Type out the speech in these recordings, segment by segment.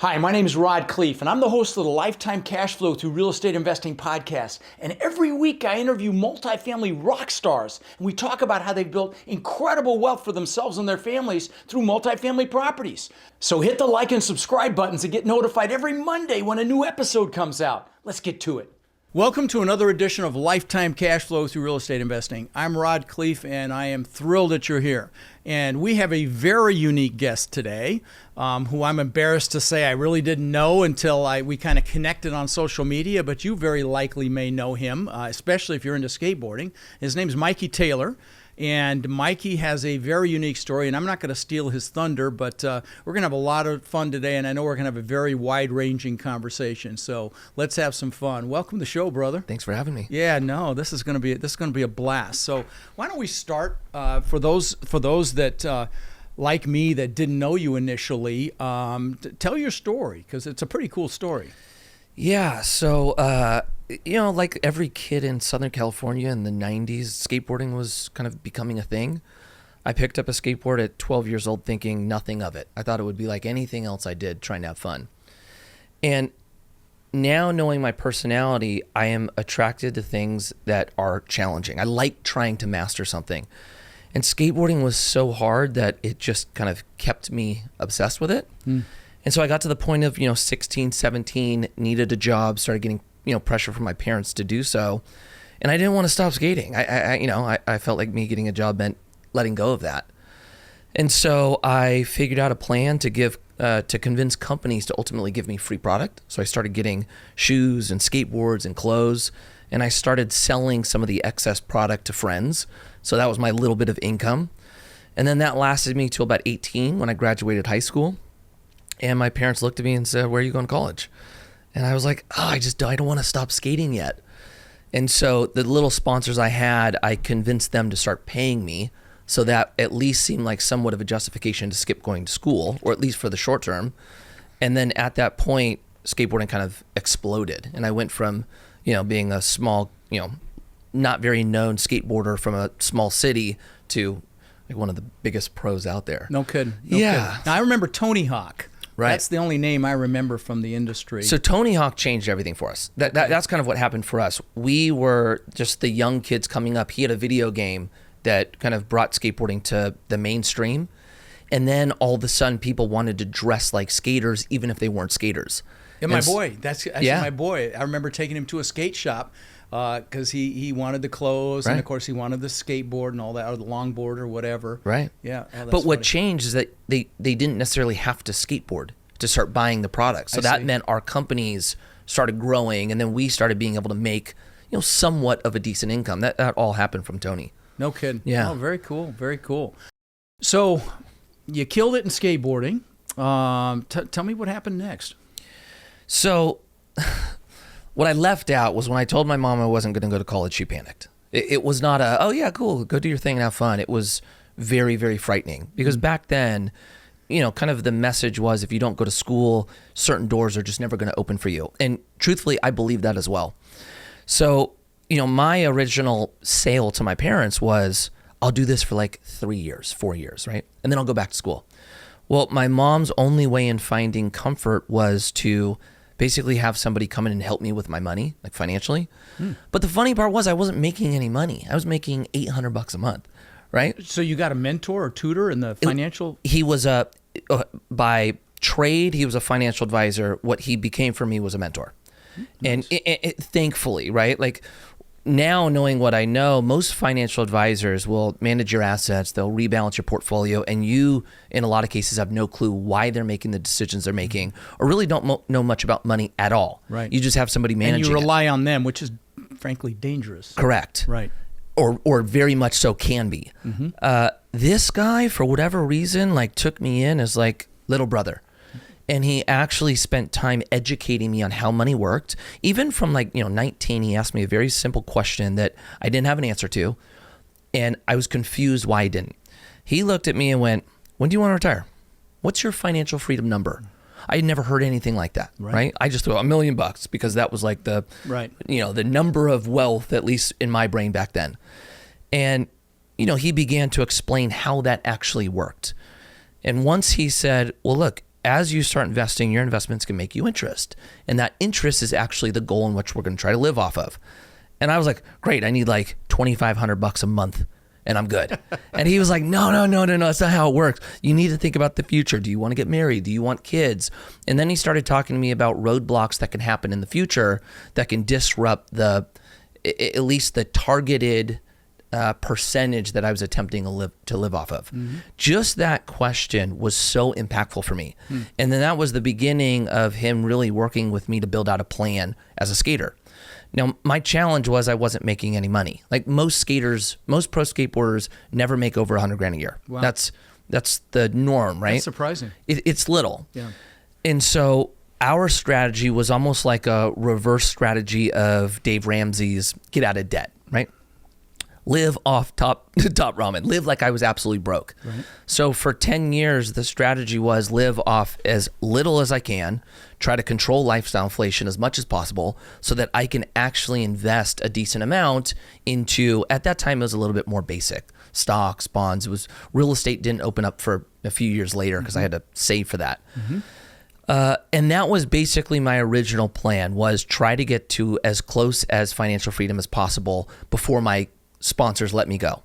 Hi, my name is Khleif, and I'm the host of the Lifetime Cash Flow Through Real Estate Investing podcast. And every week I interview multifamily rock stars, and we talk about how they've built incredible wealth for themselves and their families through multifamily properties. So hit the like and subscribe buttons to get notified every Monday when a new episode comes out. Let's get to it. Welcome to another edition of Lifetime Cash Flow Through Real Estate Investing. I'm Khleif, and I am thrilled that you're here. And we have a very unique guest today, who I'm embarrassed to say I really didn't know until we kind of connected on social media, but you very likely may know him, especially if you're into skateboarding. His name's Mikey Taylor. And Mikey has a very unique story, and I'm not going to steal his thunder, but we're going to have a lot of fun today, and I know we're going to have a very wide-ranging conversation. So let's have some fun. Welcome to the show, brother. Thanks for having me. Yeah, no, this is going to be a blast. So why don't we start for those that like me that didn't know you initially, tell your story, because it's a pretty cool story. Yeah, so like every kid in Southern California in the 90s, skateboarding was kind of becoming a thing. I picked up a skateboard at 12 years old thinking nothing of it. I thought it would be like anything else I did, trying to have fun. And now knowing my personality, I am attracted to things that are challenging. I like trying to master something. And skateboarding was so hard that it just kind of kept me obsessed with it. And so I got to the point of, 16, 17, needed a job, started getting, pressure from my parents to do so. And I didn't want to stop skating. I felt like me getting a job meant letting go of that. And so I figured out a plan to convince companies to ultimately give me free product. So I started getting shoes and skateboards and clothes, and I started selling some of the excess product to friends. So that was my little bit of income. And then that lasted me till about 18 when I graduated high school. And my parents looked at me and said, "Where are you going to college?" And I was like, I don't want to stop skating yet. And so the little sponsors I had, I convinced them to start paying me, so that at least seemed like somewhat of a justification to skip going to school, or at least for the short term. And then at that point, skateboarding kind of exploded. And I went from, being a small, not very known skateboarder from a small city to like one of the biggest pros out there. No kidding. Yeah. Now, I remember Tony Hawk. Right. That's the only name I remember from the industry. So Tony Hawk changed everything for us. That's kind of what happened for us. We were just the young kids coming up. He had a video game that kind of brought skateboarding to the mainstream. And then all of a sudden people wanted to dress like skaters even if they weren't skaters. Yeah, my boy. That's actually my boy. I remember taking him to a skate shop because he wanted the clothes, and of course he wanted the skateboard and all that, or the longboard or whatever. Right. Yeah. But what changed is that they didn't necessarily have to skateboard to start buying the product. So that meant our companies started growing, and then we started being able to make, somewhat of a decent income. That all happened from Tony. No kidding. Yeah. Oh, very cool. Very cool. So you killed it in skateboarding. Tell me what happened next. So what I left out was when I told my mom I wasn't going to go to college, she panicked. It was not oh yeah, cool, go do your thing and have fun. It was very, very frightening, because back then, kind of the message was, if you don't go to school, certain doors are just never going to open for you. And truthfully, I believe that as well. So, my original sale to my parents was, I'll do this for like 3 years, 4 years, right? And then I'll go back to school. Well, my mom's only way in finding comfort was to basically have somebody come in and help me with my money, like financially. But the funny part was I wasn't making any money. I was making $800 a month, right? So you got a mentor or tutor in the financial? He was by trade, he was a financial advisor. What he became for me was a mentor. Nice. And thankfully, right? Like, now knowing what I know, most financial advisors will manage your assets, they'll rebalance your portfolio, and you, in a lot of cases, have no clue why they're making the decisions they're making, or really don't know much about money at all. Right. You just have somebody managing it. And you rely on them, which is frankly dangerous. Correct. Right. Or very much so can be. This guy, for whatever reason, took me in as like little brother. And he actually spent time educating me on how money worked. Even from 19, he asked me a very simple question that I didn't have an answer to. And I was confused why I didn't. He looked at me and went, "When do you want to retire? What's your financial freedom number?" I had never heard anything like that, right? I just threw $1 million because that was like the, the number of wealth, at least in my brain back then. And, he began to explain how that actually worked. And once he said, "Well, look, as you start investing, your investments can make you interest. And that interest is actually the goal in which we're going to try to live off of. And I was like, great, I need like $2,500 a month and I'm good. And he was like, no, that's not how it works. You need to think about the future. Do you want to get married? Do you want kids? And then he started talking to me about roadblocks that can happen in the future that can disrupt at least the targeted percentage that I was attempting to live off of. Mm-hmm. Just that question was so impactful for me. And then that was the beginning of him really working with me to build out a plan as a skater. Now, my challenge was I wasn't making any money. Like most skaters, most pro skateboarders never make over $100,000 a year. Wow. That's the norm, right? That's surprising. It's little. Yeah. And so our strategy was almost like a reverse strategy of Dave Ramsey's get out of debt, right? Live off top ramen. Live like I was absolutely broke. Right. So for 10 years, the strategy was live off as little as I can, try to control lifestyle inflation as much as possible so that I can actually invest a decent amount into, at that time, it was a little bit more basic. Stocks, bonds. It was real estate didn't open up for a few years later because I had to save for that. And that was basically my original plan, was try to get to as close as financial freedom as possible before my sponsors let me go.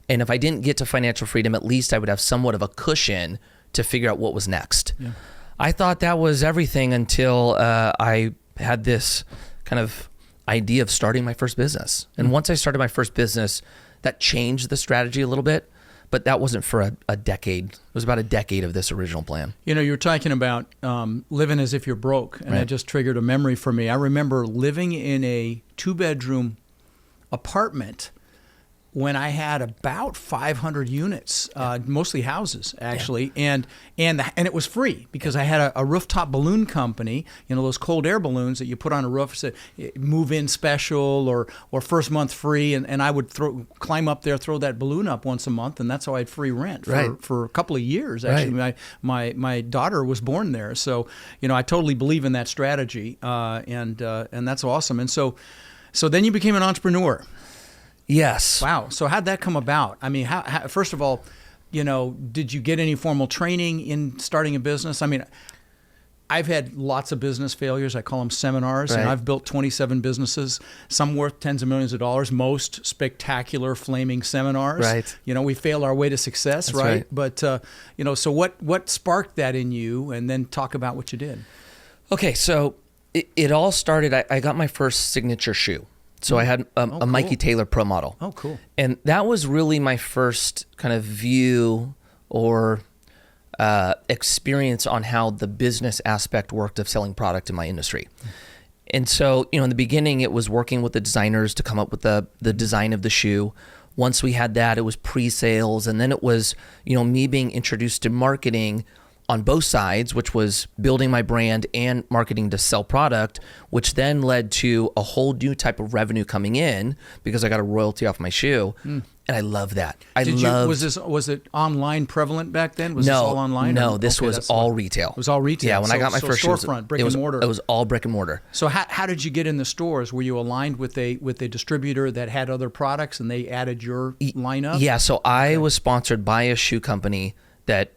And if I didn't get to financial freedom, at least I would have somewhat of a cushion to figure out what was next. Yeah. I thought that was everything until I had this kind of idea of starting my first business. And once I started my first business, that changed the strategy a little bit, but that wasn't for a decade. It was about a decade of this original plan. You know, you were talking about living as if you're broke, and that just triggered a memory for me. I remember living in a 2-bedroom apartment when I had about 500 units, mostly houses actually, and it was free because I had a rooftop balloon company. You know, those cold air balloons that you put on a roof, so move in special or first month free, and I would climb up there, throw that balloon up once a month, and that's how I had free rent for a couple of years. Actually, my daughter was born there, so you know I totally believe in that strategy, and that's awesome. And so then you became an entrepreneur. Yes. Wow. So how'd that come about? I mean, how first of all, you know, did you get any formal training in starting a business? I mean, I've had lots of business failures. I call them seminars, and I've built 27 businesses, some worth tens of millions of dollars, most spectacular, flaming seminars. Right. You know, we fail our way to success, That's right? But, you know, so what sparked that in you? And then talk about what you did. Okay, so it all started, I got my first signature shoe. So I had a Mikey Taylor Pro model. Oh, cool. And that was really my first kind of view or experience on how the business aspect worked of selling product in my industry. And so, you know, in the beginning, it was working with the designers to come up with the design of the shoe. Once we had that, it was pre-sales. And then it was, you know, me being introduced to marketing on both sides, which was building my brand and marketing to sell product, which then led to a whole new type of revenue coming in because I got a royalty off my shoe. And I love that. Was it online prevalent back then? Was this all online? No, this was all retail. It was all retail. Yeah, when I got my first storefront, brick and mortar. It was all brick and mortar. So how did you get in the stores? Were you aligned with a distributor that had other products and they added your lineup? Yeah, so I was sponsored by a shoe company that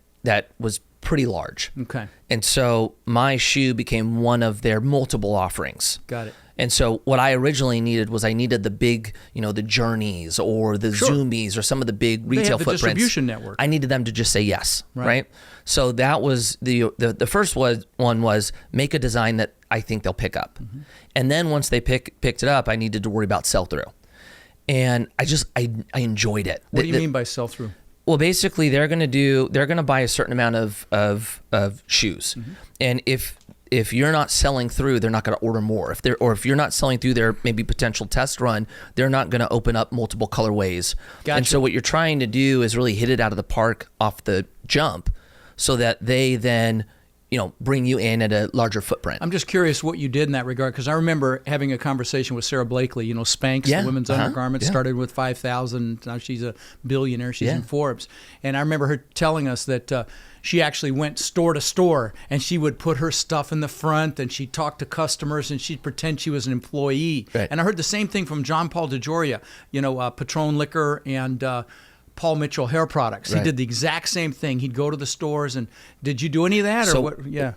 was pretty large. Okay. And so my shoe became one of their multiple offerings. Got it. And so what I originally needed was I needed the big, you know, the Journeys or the Zoomies or some of the big retail footprints. Distribution network. I needed them to just say yes, right? So that was the first one was make a design that I think they'll pick up. Mm-hmm. And then once they picked it up, I needed to worry about sell-through. And I enjoyed it. What do you mean by sell-through? Well, basically, they're going to buy a certain amount of shoes, and if you're not selling through, they're not going to order more. If you're not selling through their maybe potential test run, they're not going to open up multiple colorways. Gotcha. And so what you're trying to do is really hit it out of the park off the jump, so that they then, you know, bring you in at a larger footprint. I'm just curious what you did in that regard, because I remember having a conversation with Sarah Blakely. You know, Spanx, the women's undergarments, started with 5,000. Now she's a billionaire. She's in Forbes. And I remember her telling us that she actually went store to store, and she would put her stuff in the front, and she'd talk to customers, and she'd pretend she was an employee. Right. And I heard the same thing from John Paul DeJoria, you know, Patron Liquor and Paul Mitchell hair products. He did the exact same thing. He'd go to the stores, and did you do any of that? Or what? Yeah.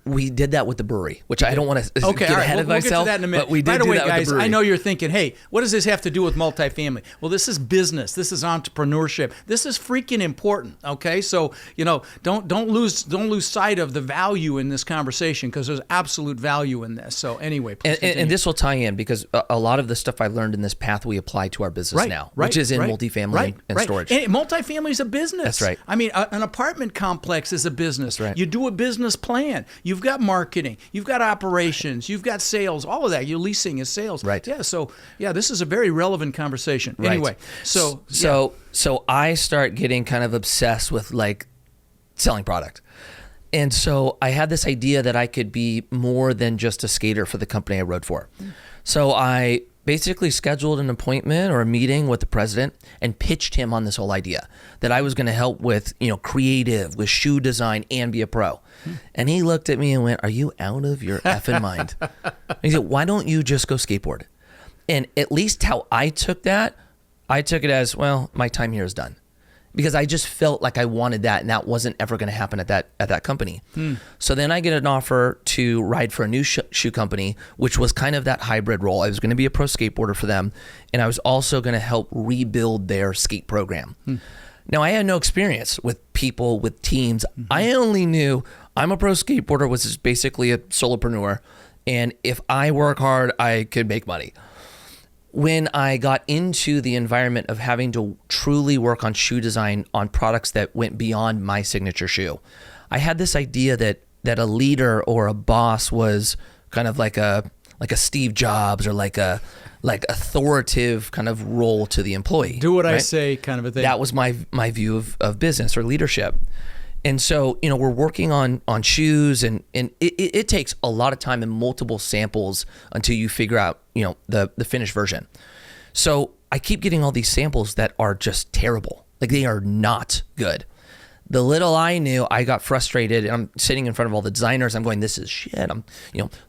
We did that with the brewery, which I don't want to get ahead of myself. We'll get to that in a minute. But we did do that guys, with the brewery. I know you're thinking, hey, what does this have to do with multifamily? Well, this is business. This is entrepreneurship. This is freaking important. Okay, so don't lose sight of the value in this conversation, because there's absolute value in this. So anyway, and this will tie in, because a lot of the stuff I learned in this path we apply to our business now, which is in multifamily and storage. And multifamily is a business. That's right. I mean, an apartment complex is a business. That's right. You do a business plan. You've got marketing, you've got operations, you've got sales, all of that. Your leasing is sales. Right. Yeah. So this is a very relevant conversation. Right. Anyway, so I start getting kind of obsessed with like selling product. And so I had this idea that I could be more than just a skater for the company I rode for. So I basically scheduled an appointment or a meeting with the president and pitched him on this whole idea that I was going to help with, creative, with shoe design, and be a pro. And he looked at me and went, "Are you out of your effing mind?" He said, "Why don't you just go skateboard?" And at least how I took it as, well, my time here is done. Because I just felt like I wanted that, and that wasn't ever going to happen at that company. So then I get an offer to ride for a new shoe company, which was kind of that hybrid role. I was going to be a pro skateboarder for them, and I was also going to help rebuild their skate program. Now, I had no experience with people, with teams. I only knew I'm a pro skateboarder, which is basically a solopreneur, and if I work hard, I could make money. When I got into the environment of having to truly work on shoe design on products that went beyond my signature shoe, I had this idea that a leader or a boss was kind of like a Steve Jobs, or like authoritative kind of role to the employee. Do what I say kind of a thing. That was my view of business or leadership. And so, we're working on shoes, and it takes a lot of time and multiple samples until you figure out, the finished version. So I keep getting all these samples that are just terrible. Like, they are not good. The little I knew, I got frustrated, and I'm sitting in front of all the designers. I'm going, this is shit. I'm,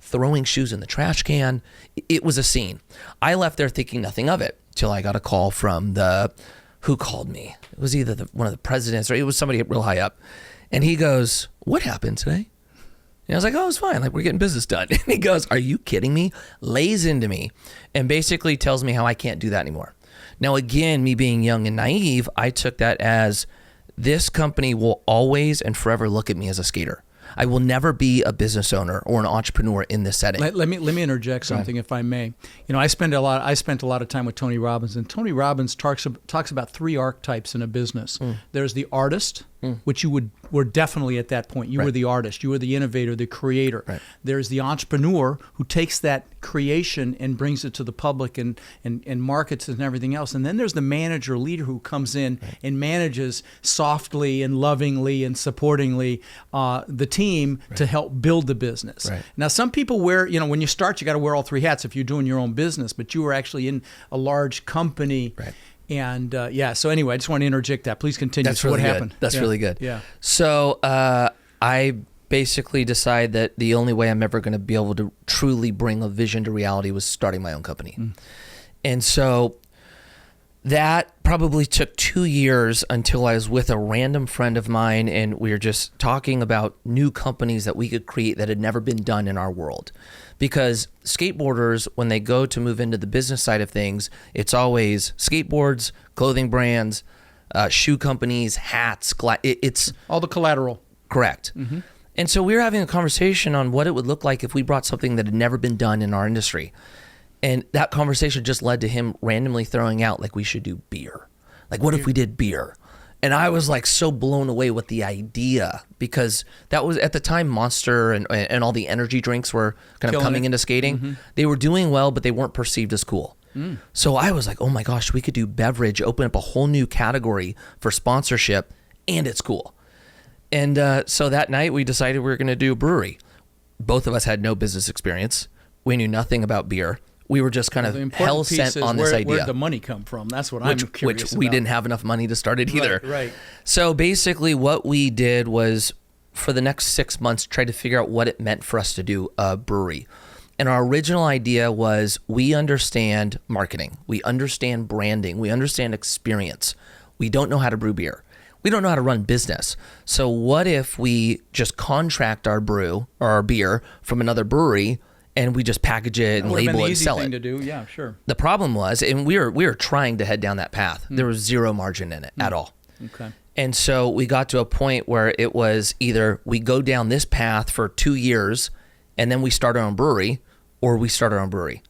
throwing shoes in the trash can. It was a scene. I left there thinking nothing of it till I got a call from who called me? It was either one of the presidents, or it was somebody real high up. And he goes, "What happened today?" And I was like, "Oh, it's fine. Like, we're getting business done." And he goes, "Are you kidding me?" Lays into me and basically tells me how I can't do that anymore. Now, again, me being young and naive, I took that as, this company will always and forever look at me as a skater. I will never be a business owner or an entrepreneur in this setting. Let me interject something, if I may. I spent a lot of time with Tony Robbins, and Tony Robbins talks about three archetypes in a business. There's the artist, which you were definitely at that point. You were the artist. You were the innovator, the creator. Right. There's the entrepreneur, who takes that creation and brings it to the public and markets it and everything else. And then there's the manager, leader, who comes in and manages softly and lovingly and supportingly the team to help build the business. Right. Now, some people wear, when you start, you got to wear all three hats if you're doing your own business, but you were actually in a large company. Right. And so anyway, I just want to interject that. Please continue. That's really what good. happened? That's really good. Yeah. So I basically decide that the only way I'm ever going to be able to truly bring a vision to reality was starting my own company. And so that probably took 2 years until I was with a random friend of mine, and we were just talking about new companies that we could create that had never been done in our world. Because skateboarders, when they go to move into the business side of things, it's always skateboards, clothing brands, shoe companies, hats, it's all the collateral. Correct. And so we were having a conversation on what it would look like if we brought something that had never been done in our industry. And that conversation just led to him randomly throwing out, like, we should do beer. Like, what if we did beer? And I was like so blown away with the idea, because that was at the time Monster and all the energy drinks were kind of coming into skating. They were doing well, but they weren't perceived as cool. So I was like, oh my gosh, we could do beverage, open up a whole new category for sponsorship, and it's cool. And so that night we decided we were going to do a brewery. Both of us had no business experience. We knew nothing about beer. We were just kind of hell sent on this idea. Where'd the money come from? That's what I'm curious about. Which we didn't have enough money to start it either. Right. So basically what we did was, for the next 6 months, try to figure out what it meant for us to do a brewery. And our original idea was we understand marketing. We understand branding. We understand experience. We don't know how to brew beer. We don't know how to run business. So what if we just contract our brew or our beer from another brewery and we just package it and label it and sell it? That would have been the easy thing to do. Yeah, sure. The problem was, and we were trying to head down that path. There was zero margin in it at all. Okay. And so we got to a point where it was either we go down this path for 2 years and then we start our own brewery, or we start our own brewery.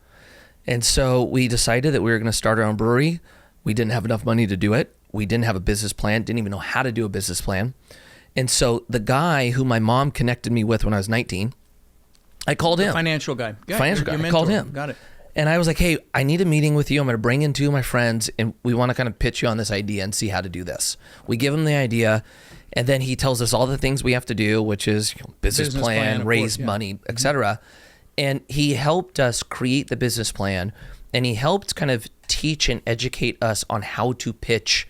And so we decided that we were going to start our own brewery. We didn't have enough money to do it. We didn't have a business plan, didn't even know how to do a business plan. And so the guy who my mom connected me with when I was 19, I called him. Financial guy. Yeah, Financial guy. I called him. Got it. And I was like, hey, I need a meeting with you. I'm going to bring in 2 of my friends, and we want to kind of pitch you on this idea and see how to do this. We give him the idea, and then he tells us all the things we have to do, which is business plan, raise money, etc. And he helped us create the business plan, and he helped kind of teach and educate us on how to pitch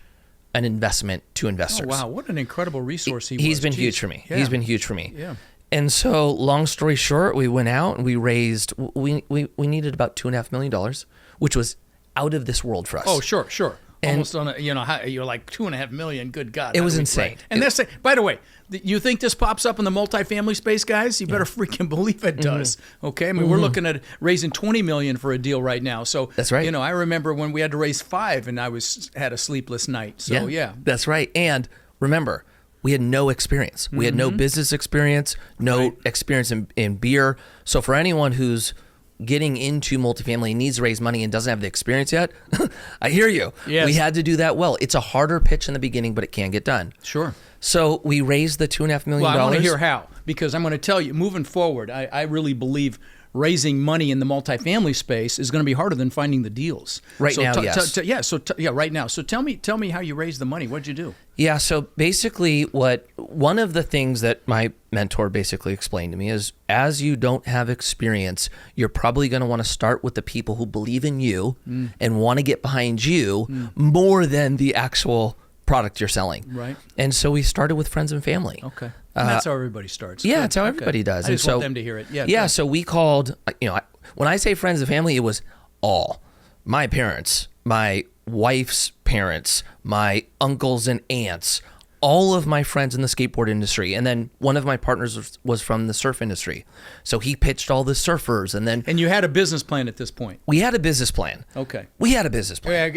an investment to investors. Oh, wow. What an incredible resource he was. He's been huge for me. Yeah. He's been huge for me. Yeah. And so, long story short, we went out and we raised, we needed about $2.5 million, which was out of this world for us. Oh, sure. Almost on a, you're like $2.5 million. Good God. It was insane. Right. And by the way, you think this pops up in the multifamily space, guys? You better freaking believe it does. Okay. I mean, we're looking at raising $20 million for a deal right now. So that's right. I remember when we had to raise 5 and I had a sleepless night. So yeah. That's right. And remember, we had no experience. We had no business experience, no experience in beer. So for anyone who's getting into multifamily and needs to raise money and doesn't have the experience yet, I hear you. Yes. We had to do that well. It's a harder pitch in the beginning, but it can get done. Sure. So we raised the $2.5 million. Well, I want to hear how, because I'm going to tell you, moving forward, I really believe raising money in the multifamily space is going to be harder than finding the deals. Right now, yes. Right now. So tell me how you raised the money. What'd you do? Yeah, so basically one of the things that my mentor basically explained to me is, as you don't have experience, you're probably going to want to start with the people who believe in you and want to get behind you more than the actual product you're selling. Right. And so we started with friends and family. Okay. And that's how everybody starts. Yeah, Good. that's how everybody does. I just want them to hear it. Yeah. Yeah. So we called, when I say friends and family, it was all my parents, my wife's parents, my uncles and aunts, all of my friends in the skateboard industry. And then one of my partners was from the surf industry. So he pitched all the surfers. And you had a business plan at this point? We had a business plan. Okay. We had a business plan.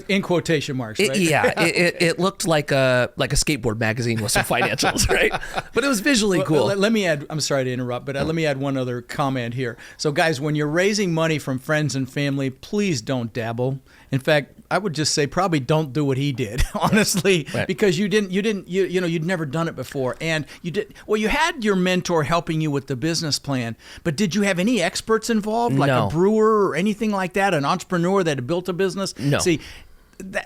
In quotation marks, right? It looked like a skateboard magazine with some financials, right? But it was visually cool. Let me add, I'm sorry to interrupt, but let me add one other comment here. So guys, when you're raising money from friends and family, please don't dabble. In fact, I would just say probably don't do what he did, honestly, because you'd never done it before. And you had your mentor helping you with the business plan, but did you have any experts involved, like a brewer or anything like that, an entrepreneur that had built a business? No. See,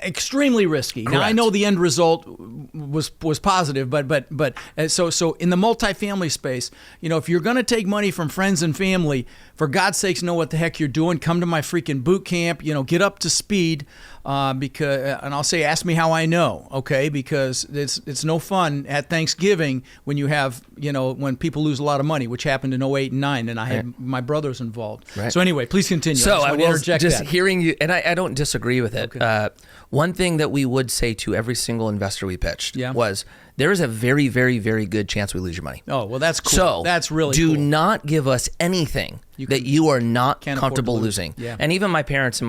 extremely risky. Correct. Now I know the end result was positive, but so in the multifamily space, if you're going to take money from friends and family, for God's sakes, know what the heck you're doing. Come to my freaking boot camp. Get up to speed. Because and I'll say, ask me how I know, okay? Because it's no fun at Thanksgiving when you have when people lose a lot of money, which happened in 08 and 09, and I had my brothers involved. Right. So anyway, please continue. So I will just that. Hearing you, and I don't disagree with it. Okay. One thing that we would say to every single investor we pitched was, there is a very, very, very good chance we lose your money. Oh, well, that's cool. So that's really do cool. not give us anything that you are not comfortable losing. Yeah. And even my parents and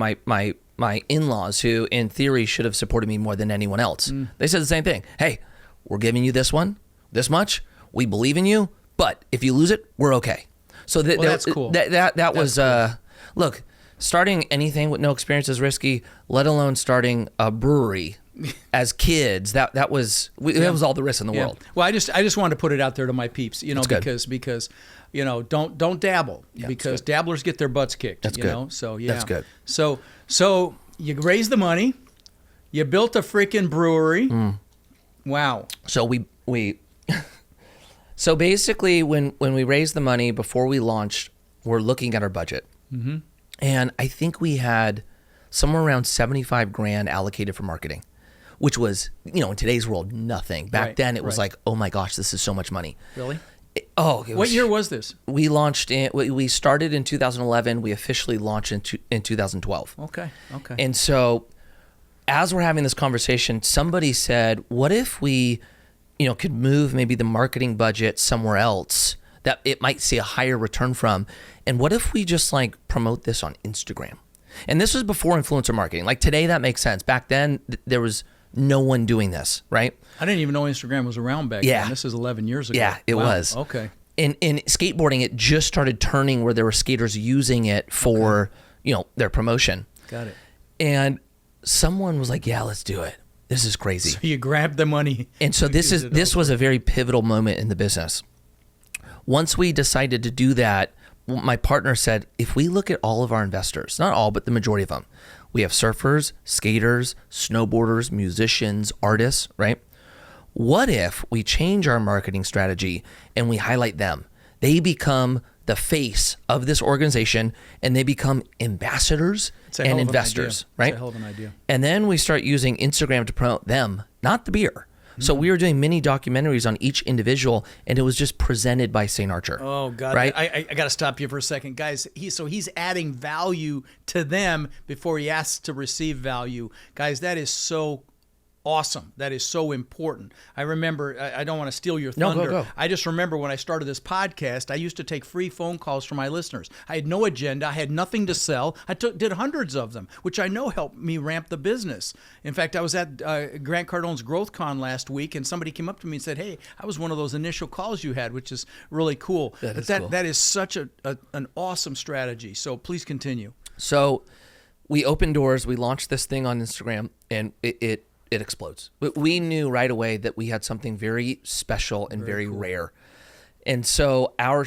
my in-laws, who in theory should have supported me more than anyone else, they said the same thing. Hey, we're giving you this much. We believe in you, but if you lose it, we're okay. So that's cool. That was cool. Look, starting anything with no experience is risky, let alone starting a brewery. As kids, that was all the risk in the world. Well, I just wanted to put it out there to my peeps, because don't dabble, because dabblers get their butts kicked. That's good. So yeah, that's good. So you raised the money, you built a freaking brewery. Wow. So we so basically when we raised the money before we launched, we're looking at our budget, and I think we had somewhere around $75,000 allocated for marketing, which was, in today's world, nothing. Back then, it was like, oh my gosh, this is so much money. Really? What year was this? We started in 2011. We officially launched in 2012. Okay. And so as we're having this conversation, somebody said, what if we, could move maybe the marketing budget somewhere else that it might see a higher return from? And what if we just promote this on Instagram? And this was before influencer marketing. Like today, that makes sense. Back then, there was no one doing this, right? I didn't even know Instagram was around back then. This is 11 years ago. Yeah, it was. Okay. In skateboarding, it just started turning where there were skaters using it for, their promotion. Got it. And someone was like, yeah, let's do it. This is crazy. So you grabbed the money. And so this was a very pivotal moment in the business. Once we decided to do that, my partner said, if we look at all of our investors, not all, but the majority of them, we have surfers, skaters, snowboarders, musicians, artists, right? What if we change our marketing strategy and we highlight them? They become the face of this organization and they become ambassadors and investors, right? That's a hell of an idea. And then we start using Instagram to promote them, not the beer. So we were doing mini documentaries on each individual, and it was just presented by Saint Archer. Oh, God. Right? I got to stop you for a second. Guys, he's adding value to them before he asks to receive value. Guys, that is so awesome. That is so important. I remember, I don't want to steal your thunder. No, go. I just remember when I started this podcast, I used to take free phone calls from my listeners. I had no agenda. I had nothing to sell. I did hundreds of them, which I know helped me ramp the business. In fact, I was at Grant Cardone's GrowthCon last week, and somebody came up to me and said, hey, I was one of those initial calls you had, which is really cool. That is such an awesome strategy. So please continue. So we opened doors. We launched this thing on Instagram, and it explodes. But we knew right away that we had something very special and very cool. Rare. And so our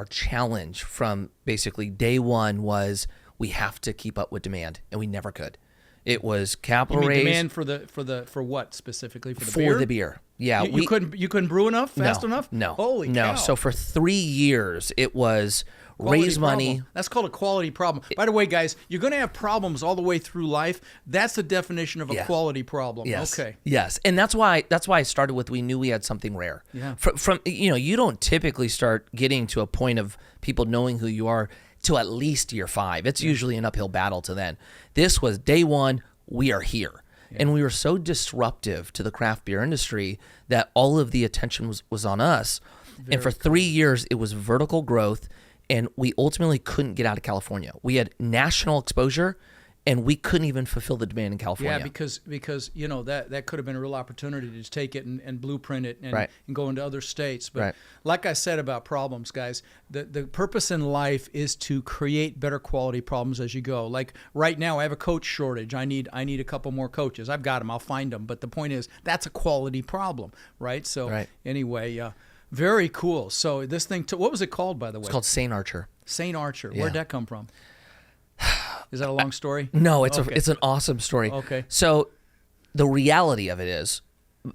challenge from basically day one was we have to keep up with demand, and we never could. It was capital raise. Demand for what specifically? For the beer? For the beer. Yeah. You couldn't brew enough fast enough? No. Holy cow. No. So for 3 years it was quality raise problem. money. That's called a quality problem. By the way, guys, you're going to have problems all the way through life. That's the definition of a quality problem. Yes. Okay. Yes. And that's why I started with we knew we had something rare. Yeah. From you don't typically start getting to a point of people knowing who you are till at least year 5. It's usually an uphill battle to then. This was day 1, we are here. Yeah. And we were so disruptive to the craft beer industry that all of the attention was on us. And for 3 years, it was vertical growth, and we ultimately couldn't get out of California. We had national exposure, and we couldn't even fulfill the demand in California. Yeah, because that could have been a real opportunity to just take it and blueprint it and go into other states. But like I said about problems, guys, the purpose in life is to create better quality problems as you go. Like right now, I have a coach shortage. I need a couple more coaches. I've got them. I'll find them. But the point is, that's a quality problem, right? So anyway, very cool. So this thing, what was it called, by the way? It's called Saint Archer. Saint Archer. Where'd that come from? Is that a long story? No, it's an awesome story. Okay. So the reality of it is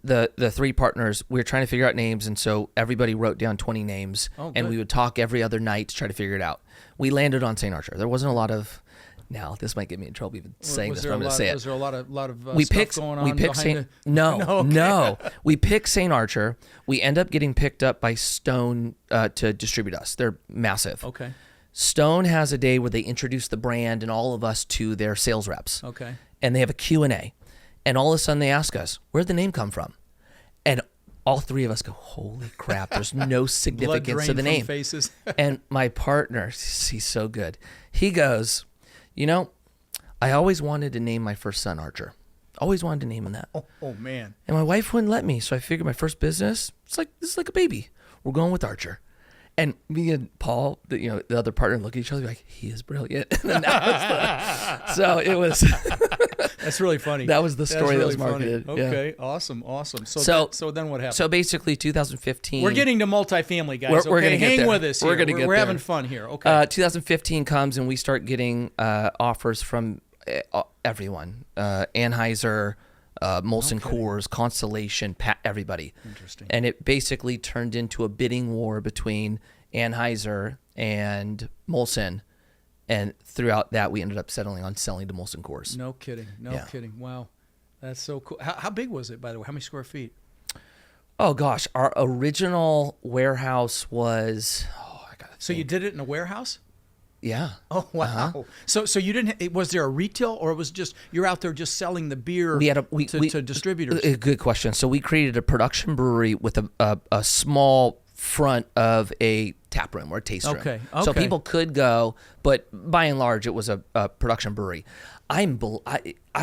the 3 partners, we were trying to figure out names, and so everybody wrote down 20 names, and we would talk every other night to try to figure it out. We landed on Saint Archer. There wasn't a lot of... Now, this might get me in trouble even saying this, but I'm going to say it. Was there a lot of stuff going on behind it? No. We picked Saint Archer. We end up getting picked up by Stone to distribute us. They're massive. Okay. Stone has a day where they introduce the brand and all of us to their sales reps. Okay. And they have a Q&A. And all of a sudden they ask us, where'd the name come from? And all 3 of us go, holy crap, there's no significance to the name. Faces. And my partner, he's so good. He goes... I always wanted to name my first son Archer. Always wanted to name him that. Oh man. And my wife wouldn't let me, so I figured my first business, this is like a baby. We're going with Archer. And me and Paul, the other partner, look at each other like, he is brilliant. And so it was. That's really funny. That was the story that was marketed. Funny. Okay, yeah. Awesome. So then what happened? So basically 2015. We're getting to multifamily, guys. We're going to hang with us here. We're going to get We're having fun here. Okay. 2015 comes and we start getting offers from everyone. Anheuser, Molson Coors, Constellation, everybody. Interesting. And it basically turned into a bidding war between Anheuser and Molson. And throughout that, we ended up settling on selling to Molson Coors. No kidding. No kidding. Wow. That's so cool. How big was it, by the way? How many square feet? Oh gosh, our original warehouse was. Oh, I gotta. So you did it in a warehouse? Yeah. Oh wow! So you didn't? Was there a retail, or it was just you're out there just selling the beer to distributors? Good question. So we created a production brewery with a small front of a tap room or a taste room. Okay. So people could go, but by and large, it was a production brewery. I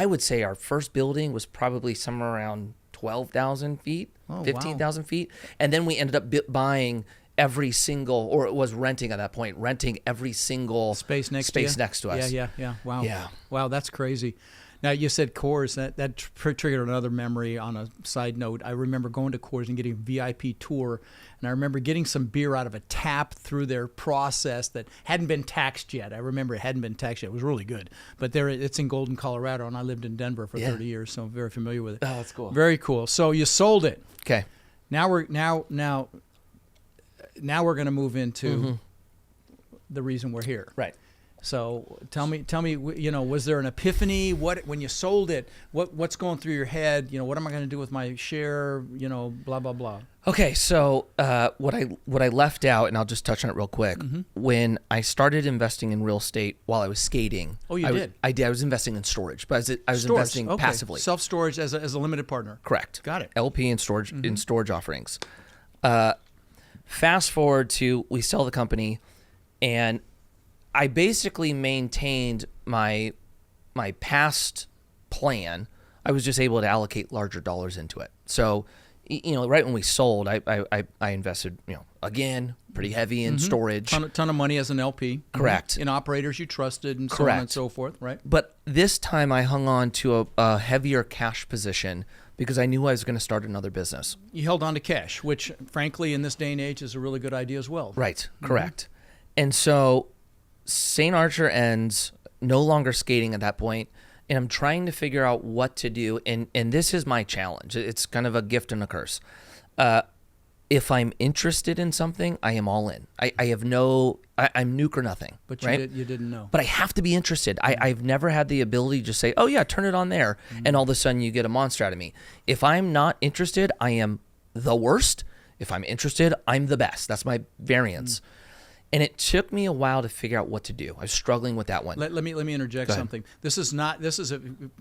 would say our first building was probably somewhere around 12,000 feet, 15,000 feet, and then we ended up buying every single, or it was renting at that point, renting every single space next to us. Yeah. Wow. Yeah. Wow, that's crazy. Now, you said Coors. That triggered another memory on a side note. I remember going to Coors and getting a VIP tour, and I remember getting some beer out of a tap through their process that hadn't been taxed yet. I remember it hadn't been taxed yet. It was really good. But it's in Golden, Colorado, and I lived in Denver for 30 years, so I'm very familiar with it. Oh, that's cool. Very cool. So you sold it. Okay. Now we're going to move into the reason we're here. Right. So tell me, was there an epiphany? When you sold it, what's going through your head? What am I going to do with my share? Blah blah blah. Okay, so what I left out, and I'll just touch on it real quick. When I started investing in real estate while I was skating, I did. I was investing in storage, but I was investing passively. Self-storage as a limited partner. Correct. Got it. LP and storage in storage offerings. Fast forward to we sell the company, and I basically maintained my past plan. I was just able to allocate larger dollars into it. So, right when we sold, I invested, again, pretty heavy in storage. Ton of money as an LP. Correct. In operators you trusted and so on and so forth, right? But this time I hung on to a heavier cash position because I knew I was going to start another business. You held on to cash, which frankly in this day and age is a really good idea as well. Right. Correct. And so Saint Archer ends, no longer skating at that point, and I'm trying to figure out what to do. And this is my challenge. It's kind of a gift and a curse. If I'm interested in something, I am all in. I'm nuke or nothing. But right? you didn't know. But I have to be interested. I've never had the ability to just say, oh yeah, turn it on there. And all of a sudden you get a monster out of me. If I'm not interested, I am the worst. If I'm interested, I'm the best. That's my variance. And it took me a while to figure out what to do. I was struggling with that one. Let me interject something.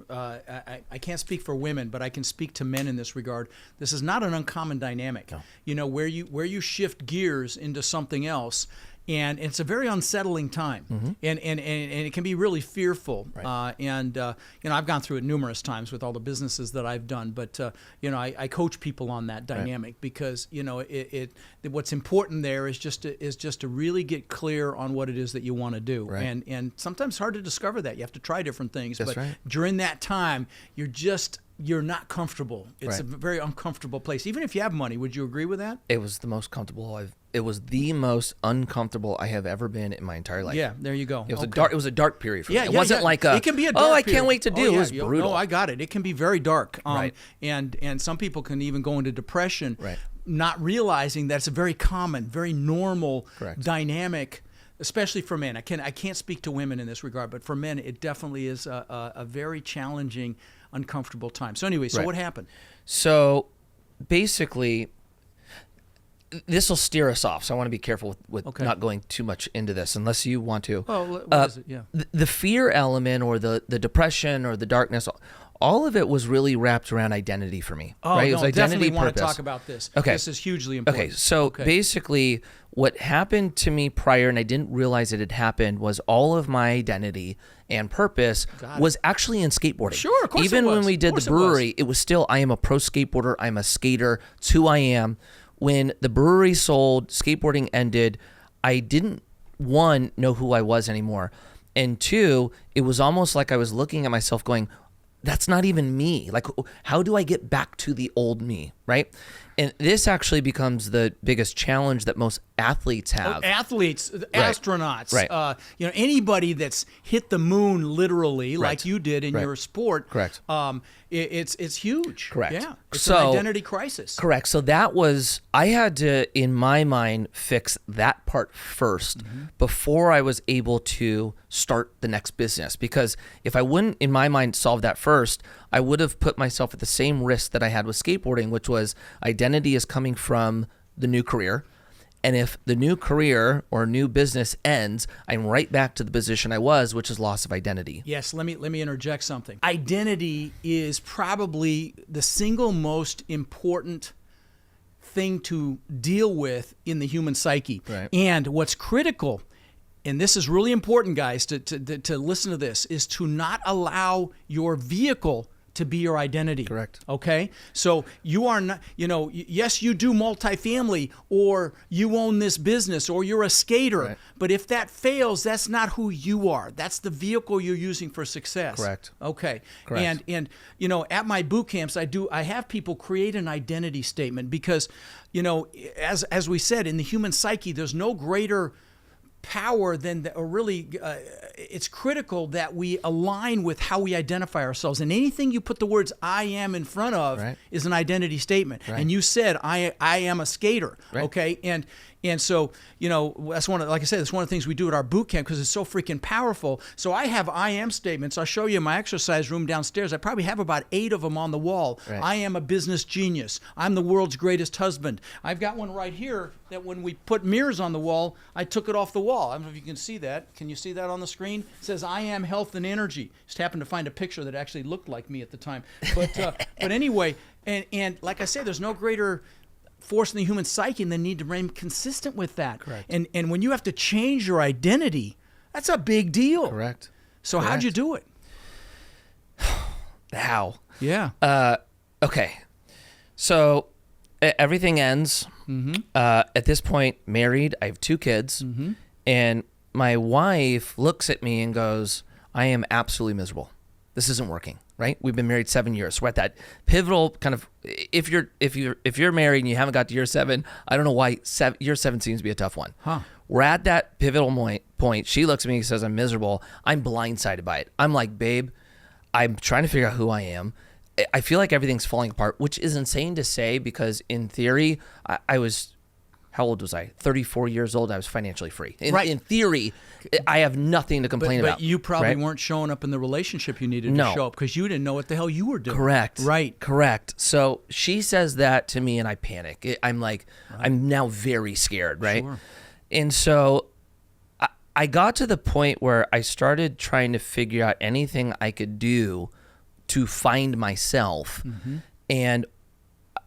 I can't speak for women, but I can speak to men in this regard. This is not an uncommon dynamic. No. Where you shift gears into something else, and it's a very unsettling time, and it can be really fearful. Right. I've gone through it numerous times with all the businesses that I've done, but I coach people on that dynamic because what's important there is just to really get clear on what it is that you want to do, right. and sometimes it's hard to discover that. You have to try different things. That's but right. During that time, you're not comfortable. It's a very uncomfortable place. Even if you have money, would you agree with that? It was the most comfortable it was the most uncomfortable I have ever been in my entire life. Yeah, there you go. It was a dark period for me. It wasn't like it can be a dark I can't wait to do. It was brutal. No, I got it. It can be very dark. Right. And some people can even go into depression, right. not realizing that it's a very common, very normal dynamic, especially for men. I can't speak to women in this regard, but for men, it definitely is a very challenging, uncomfortable time. So anyway, what happened? So basically, this will steer us off. So I want to be careful with not going too much into this unless you want to. Oh, what is it? Yeah. The fear element or the depression or the darkness, all of it was really wrapped around identity for me. Oh, right? It no, was identity, definitely want to purpose. talk about this. Okay. This is hugely important. Okay, so basically what happened to me prior, and I didn't realize it had happened, was all of my identity and purpose was actually in skateboarding. Sure, of course Even it was. when we did the brewery, it was still, I am a pro skateboarder, I'm a skater, it's who I am. When the brewery sold, skateboarding ended, I didn't, one, know who I was anymore. And two, it was almost like I was looking at myself going, that's not even me. Like, how do I get back to the old me, right? And this actually becomes the biggest challenge that most athletes have. Athletes, astronauts, right. Anybody that's hit the moon literally, like you did in your sport. Correct. It's huge. Correct. Yeah. It's an identity crisis. Correct. So that was, I had to, in my mind, fix that part first before I was able to start the next business. Because if I wouldn't, in my mind, solve that first, I would have put myself at the same risk that I had with skateboarding, which was identity identity is coming from the new career. And if the new career or new business ends, I'm right back to the position I was, which is loss of identity. Yes, let me interject something. Identity is probably the single most important thing to deal with in the human psyche. Right. And what's critical, and this is really important, guys, to listen to this, is to not allow your vehicle to be your identity. Correct. Okay? So you are not, yes, you do multifamily, or you own this business, or you're a skater. Right. But if that fails, that's not who you are. That's the vehicle you're using for success. Correct. Okay. Correct. And at my boot camps, I have people create an identity statement because, as we said, in the human psyche, there's no greater power than it's critical that we align with how we identify ourselves, and anything you put the words I am in front of Right. is an identity statement. Right. And you said I am a skater. Right. Okay. And so, that's like I said, that's one of the things we do at our boot camp because it's so freaking powerful. So I have I am statements. I'll show you in my exercise room downstairs. I probably have about 8 of them on the wall. Right. I am a business genius. I'm the world's greatest husband. I've got one right here that when we put mirrors on the wall, I took it off the wall. I don't know if you can see that. Can you see that on the screen? It says I am health and energy. Just happened to find a picture that actually looked like me at the time. But anyway, and like I said, there's no greater force in the human psyche and the need to remain consistent with that. Correct. And when you have to change your identity, that's a big deal. Correct. So how'd you do it? How? Yeah. Okay. So everything ends. Mm-hmm. At this point, married. I have 2 kids. Mm-hmm. And my wife looks at me and goes, I am absolutely miserable. This isn't working, right? We've been married 7 years. We're at that pivotal kind of, if you're married and you haven't got to year 7, I don't know why year 7 seems to be a tough one. Huh. We're at that pivotal point. She looks at me and says, I'm miserable. I'm blindsided by it. I'm like, babe, I'm trying to figure out who I am. I feel like everything's falling apart, which is insane to say because in theory, I was, how old was I? 34 years old. I was financially free. In theory, I have nothing to complain about. But you probably right? weren't showing up in the relationship you needed to show up because you didn't know what the hell you were doing. Correct. Right. Correct. So she says that to me and I panic. I'm like, I'm now very scared, right? Sure. And so I got to the point where I started trying to figure out anything I could do to find myself. Mm-hmm. And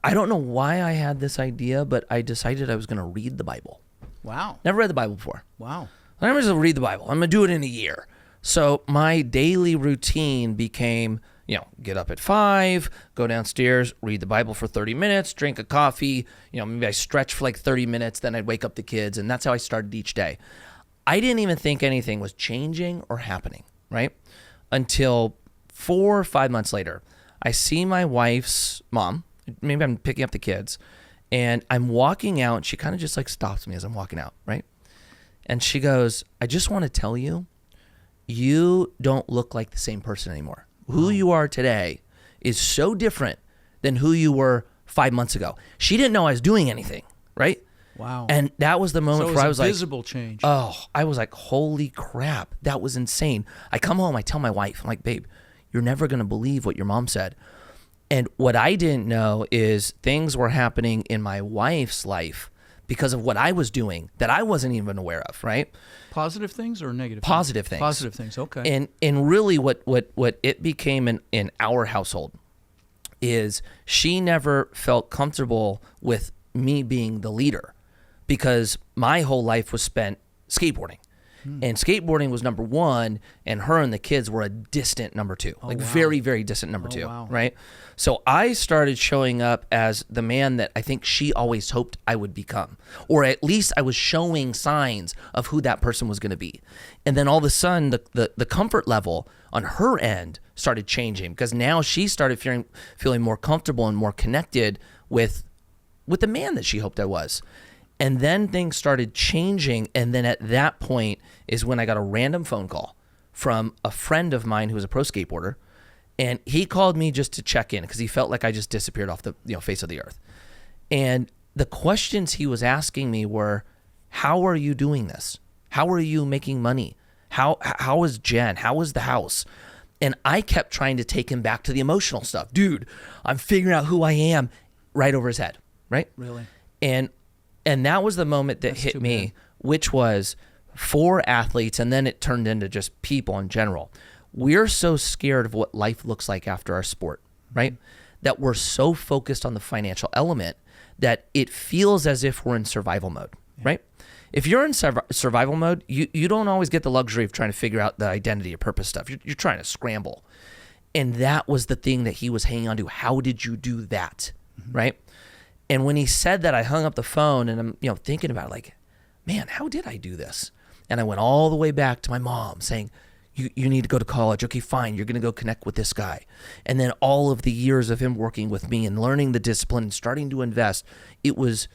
I don't know why I had this idea, but I decided I was going to read the Bible. Wow. Never read the Bible before. Wow. I'm just going to read the Bible. I'm going to do it in a year. So my daily routine became, get up at 5, go downstairs, read the Bible for 30 minutes, drink a coffee, maybe I stretch for like 30 minutes, then I'd wake up the kids, and that's how I started each day. I didn't even think anything was changing or happening, right? Until 4 or 5 months later, I see my wife's mom. Maybe I'm picking up the kids, and I'm walking out, and she kind of just like stops me as I'm walking out, right? And she goes, I just want to tell you, you don't look like the same person anymore. Who you are today is so different than who you were 5 months ago. She didn't know I was doing anything, right? Wow. And that was the moment where I was like, visible change. Oh, I was like, holy crap, that was insane. I come home, I tell my wife, I'm like, babe, you're never going to believe what your mom said. And what I didn't know is things were happening in my wife's life because of what I was doing that I wasn't even aware of, right? Positive things or negative Positive things. Positive things, okay. And really what it became in our household is she never felt comfortable with me being the leader because my whole life was spent skateboarding. And skateboarding was number 1, and her and the kids were a distant number 2, very, very distant number 2, right? So I started showing up as the man that I think she always hoped I would become, or at least I was showing signs of who that person was going to be. And then all of a sudden, the comfort level on her end started changing because now she started feeling more comfortable and more connected with the man that she hoped I was. And then things started changing, and then at that point is when I got a random phone call from a friend of mine who was a pro skateboarder, and he called me just to check in because he felt like I just disappeared off the face of the earth. And the questions he was asking me were, how are you doing this? How are you making money? How is Jen? How is the house? And I kept trying to take him back to the emotional stuff. Dude, I'm figuring out who I am, right over his head. right? Really? And that was the moment that hit me, which was for athletes, and then it turned into just people in general. We're so scared of what life looks like after our sport, right? That we're so focused on the financial element that it feels as if we're in survival mode, right? If you're in survival mode, you don't always get the luxury of trying to figure out the identity or purpose stuff. You're trying to scramble. And that was the thing that he was hanging on to. How did you do that, right? And when he said that, I hung up the phone and I'm thinking about it, like, man, how did I do this? And I went all the way back to my mom saying, you need to go to college. Okay, fine. You're going to go connect with this guy. And then all of the years of him working with me and learning the discipline and starting to invest, it was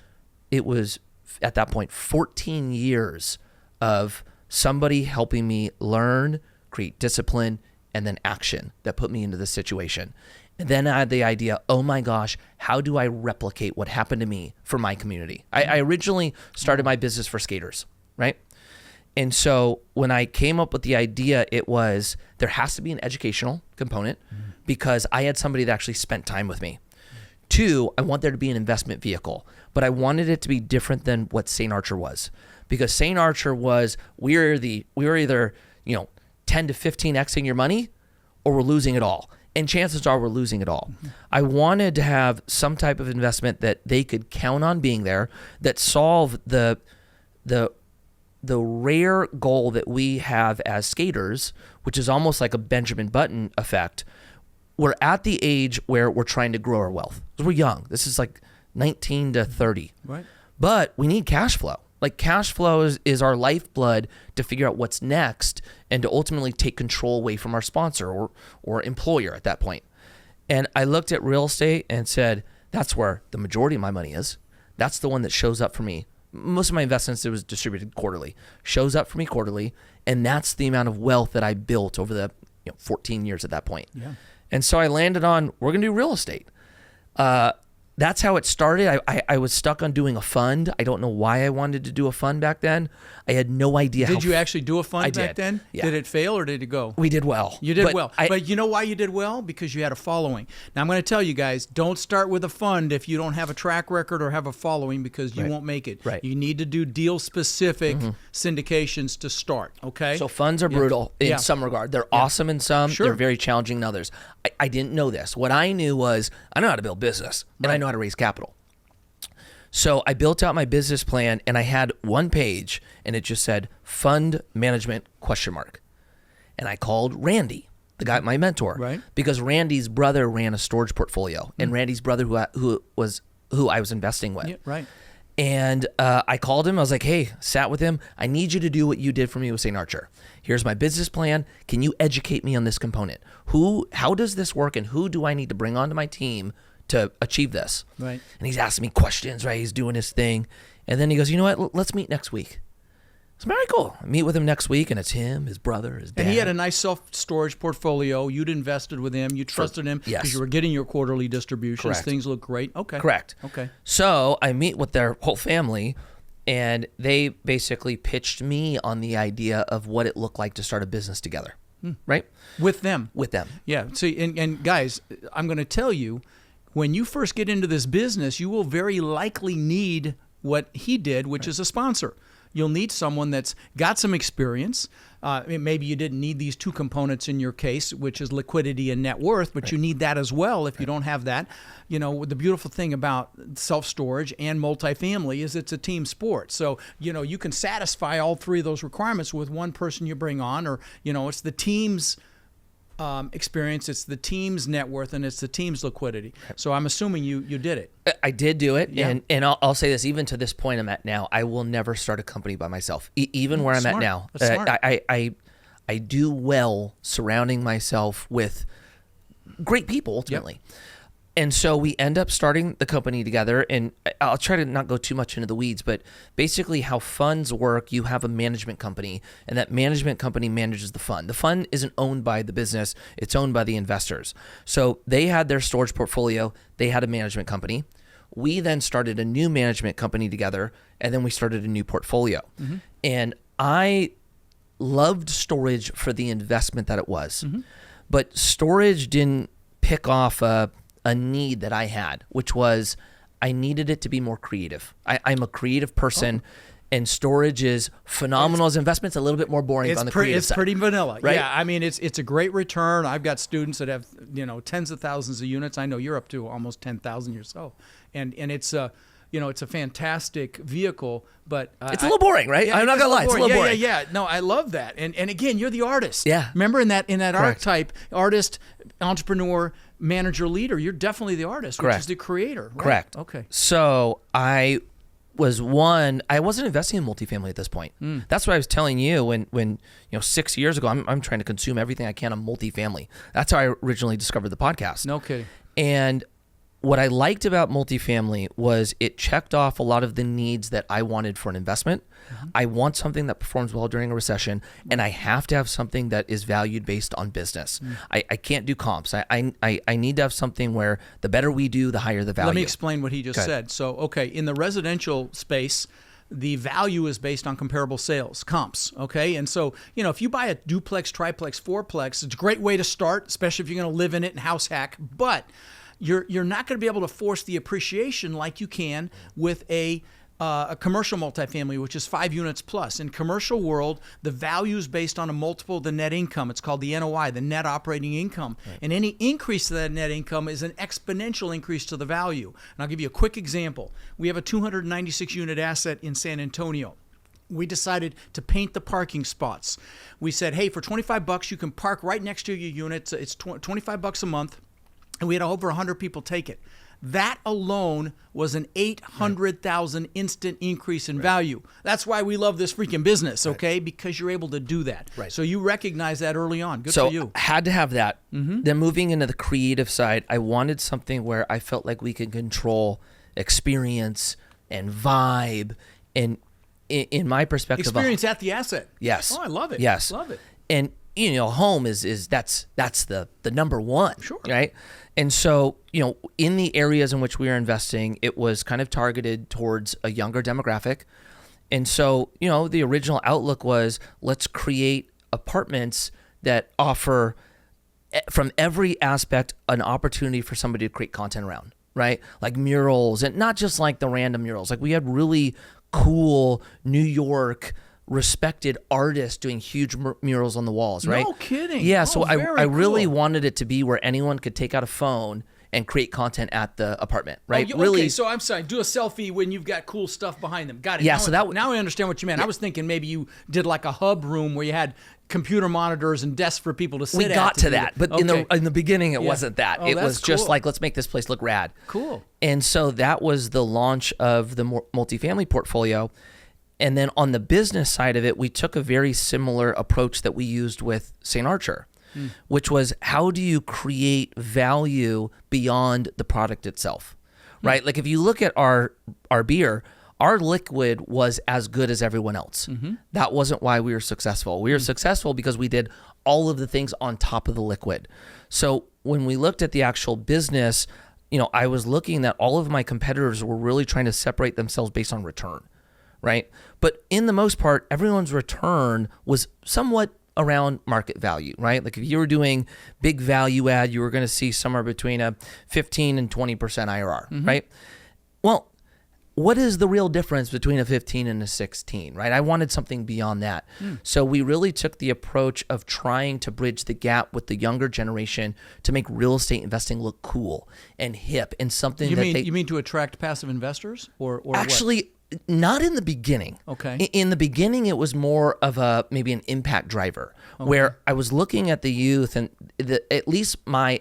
at that point 14 years of somebody helping me learn, create discipline, and then action that put me into this situation. And then I had the idea, oh my gosh, how do I replicate what happened to me for my community? I originally started my business for skaters, right? And so when I came up with the idea, it was there has to be an educational component because I had somebody that actually spent time with me. 2, I want there to be an investment vehicle, but I wanted it to be different than what Saint Archer was, because Saint Archer was we were either 10 to 15xing your money or we're losing it all. And chances are we're losing it all. I wanted to have some type of investment that they could count on being there, that solve the rare goal that we have as skaters, which is almost like a Benjamin Button effect. We're at the age where we're trying to grow our wealth. We're young. This is like 19 to 30. Right. But we need cash flow. Like cash flow is our lifeblood to figure out what's next and to ultimately take control away from our sponsor or employer at that point. And I looked at real estate and said, that's where the majority of my money is. That's the one that shows up for me. Most of my investments, it was distributed quarterly, shows up for me quarterly. And that's the amount of wealth that I built over the 14 years at that point. Yeah. And so I landed on, we're going to do real estate. That's how it started. I was stuck on doing a fund. I don't know why I wanted to do a fund back then. I had no idea. Did you actually do a fund back then? Yeah. Did it fail or did it go? We did well. You did well. But you know why you did well? Because you had a following. Now I'm going to tell you guys, don't start with a fund if you don't have a track record or have a following, because you won't make it. Right. You need to do deal-specific syndications to start, okay? So funds are brutal in some regard. They're awesome in some. They're very challenging in others. I didn't know this. What I knew was I know how to build business and I know how to raise capital. So I built out my business plan and I had one page and it just said fund management ? And I called Randy, the guy, my mentor, because Randy's brother ran a storage portfolio and Randy's brother who I was investing with. Yeah, right. And I called him. I was like, hey, sat with him. I need you to do what you did for me with Saint Archer. Here's my business plan. Can you educate me on this component? How does this work and who do I need to bring onto my team to achieve this? Right. And he's asking me questions, right? He's doing his thing. And then he goes, you know what? Let's meet next week. It's very cool. I meet with him next week, and it's him, his brother, his dad. And he had a nice self-storage portfolio. You'd invested with him. You trusted him because you were getting your quarterly distributions. Correct. Things look great. Okay. Correct. Okay. So I meet with their whole family, and they basically pitched me on the idea of what it looked like to start a business together, right? With them. With them. Yeah. See, and guys, I'm going to tell you, when you first get into this business, you will very likely need what he did, which is a sponsor. You'll need someone that's got some experience. Maybe you didn't need these two components in your case, which is liquidity and net worth, but you need that as well if you don't have that. You know, the beautiful thing about self-storage and multifamily is it's a team sport. So, you can satisfy all three of those requirements with one person you bring on, or, it's the team's experience, it's the team's net worth, and it's the team's liquidity. So I'm assuming you did it. I did do it, and I'll say this, even to this point I'm at now, I will never start a company by myself. Even where I'm at now, I do well surrounding myself with great people ultimately. Yep. And so we end up starting the company together, and I'll try to not go too much into the weeds, but basically how funds work, you have a management company, and that management company manages the fund. The fund isn't owned by the business, it's owned by the investors. So they had their storage portfolio, they had a management company. We then started a new management company together, and then we started a new portfolio. Mm-hmm. And I loved storage for the investment that it was, but storage didn't pick off a need that I had, which was I needed it to be more creative. I'm a creative person. And storage is phenomenal as investments, a little bit more boring on the creative side. It's pretty vanilla. Right? Yeah, I mean, it's a great return. I've got students that have, tens of thousands of units. I know you're up to almost 10,000 yourself. And it's it's a fantastic vehicle, but it's a little boring, right? Yeah, I'm not gonna lie, it's a little boring. Yeah. No, I love that. And again, you're the artist. Yeah. Remember in that archetype, artist, entrepreneur, manager, leader, you're definitely the artist, Correct. which is the creator. Right? Correct. Okay. So I wasn't investing in multifamily at this point. That's what I was telling you when 6 years ago, I'm trying to consume everything I can on multifamily. That's how I originally discovered the podcast. No kidding. And what I liked about multifamily was it checked off a lot of the needs that I wanted for an investment. I want something that performs well during a recession, and I have to have something that is valued based on business. I can't do comps. I need to have something where the better we do, the higher the value. Let me explain what he just said. So, in the residential space, the value is based on comparable sales, comps, okay? And so, if you buy a duplex, triplex, fourplex, it's a great way to start, especially if you're going to live in it and house hack, but you're not going to be able to force the appreciation like you can with a commercial multifamily, which is 5 units plus. In commercial world, the value is based on a multiple of the net income. It's called the NOI, the net operating income. Right. And any increase to that net income is an exponential increase to the value. And I'll give you a quick example. We have a 296 unit asset in San Antonio. We decided to paint the parking spots. We said, hey, for $25, you can park right next to your unit. It's $25 a month. And we had over 100 people take it. That alone was an 800,000 instant increase in value. That's why we love this freaking business, okay? Because you're able to do that. Right. So you recognize that early on. Good for you. So had to have that. Then moving into the creative side, I wanted something where I felt like we could control experience and vibe. And in my perspective, Experience at the asset. Yes. Oh, I love it. Yes. Love it. And home is that's the number one. Sure. Right. And so, in the areas in which we are investing, it was kind of targeted towards a younger demographic. And so, the original outlook was, let's create apartments that offer from every aspect an opportunity for somebody to create content around, right? Like murals, and not just like the random murals. Like we had really cool New York respected artists doing huge murals on the walls, right? No kidding. Yeah, so I really cool. wanted it to be where anyone could take out a phone and create content at the apartment, right? Really. Okay, so I'm sorry. Do a selfie when you've got cool stuff behind them. Got it. Yeah. Now I understand what you meant. Yeah. I was thinking maybe you did like a hub room where you had computer monitors and desks for people to sit at. We got to that, but in the beginning it wasn't that. It was just cool. like, let's make this place look rad. Cool. And so that was the launch of the multifamily portfolio. And then on the business side of it, we took a very similar approach that we used with Saint Archer, which was, how do you create value beyond the product itself, right? Like if you look at our beer, our liquid was as good as everyone else. That wasn't why we were successful. We were successful because we did all of the things on top of the liquid. So when we looked at the actual business, I was looking that all of my competitors were really trying to separate themselves based on return. Right. But in the most part, everyone's return was somewhat around market value, right? Like if you were doing big value add, you were going to see somewhere between a 15 and 20% IRR, right? Well, what is the real difference between a 15 and a 16, right? I wanted something beyond that. So we really took the approach of trying to bridge the gap with the younger generation to make real estate investing look cool and hip and something You mean to attract passive investors or actually what? Not in the beginning. Okay. In the beginning, it was more of maybe an impact driver, where I was looking at the youth and at least my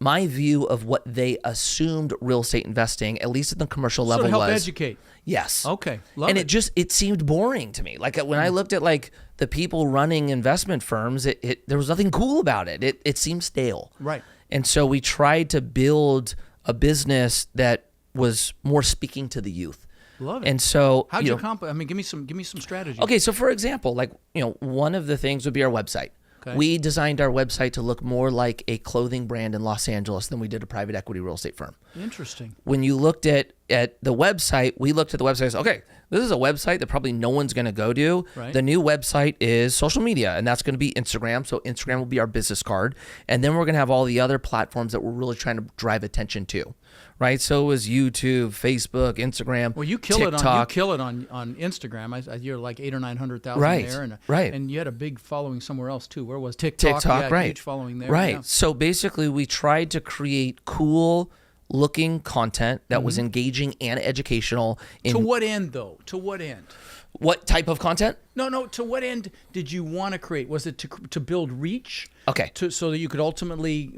view of what they assumed real estate investing, at least at the commercial level, to help was educate. Yes. Okay. Love and it seemed boring to me. Like when I looked at like the people running investment firms, there was nothing cool about it. It seemed stale. Right. And so we tried to build a business that was more speaking to the youth. Love it. And so how'd you accomplish? I mean, give me some strategy. Okay, so for example, like one of the things would be our website. Okay. We designed our website to look more like a clothing brand in Los Angeles than we did a private equity real estate firm. Interesting. When you looked at at the website, we looked at the website and said, okay, this is a website that probably no one's going to go to. Right. The new website is social media, and that's going to be Instagram. So Instagram will be our business card. And then we're going to have all the other platforms that we're really trying to drive attention to, right? So it was YouTube, Facebook, Instagram, Well, you kill TikTok. it on Instagram. You're like 800,000 or 900,000 Right, there, right. And you had a big following somewhere else too. Where was TikTok? TikTok, right? Huge following there, right? yeah. So basically, we tried to create cool looking content that was engaging and educational. To what end, though? To what end? What type of content? No. To what end did you want to create? Was it to build reach? Okay. So that you could ultimately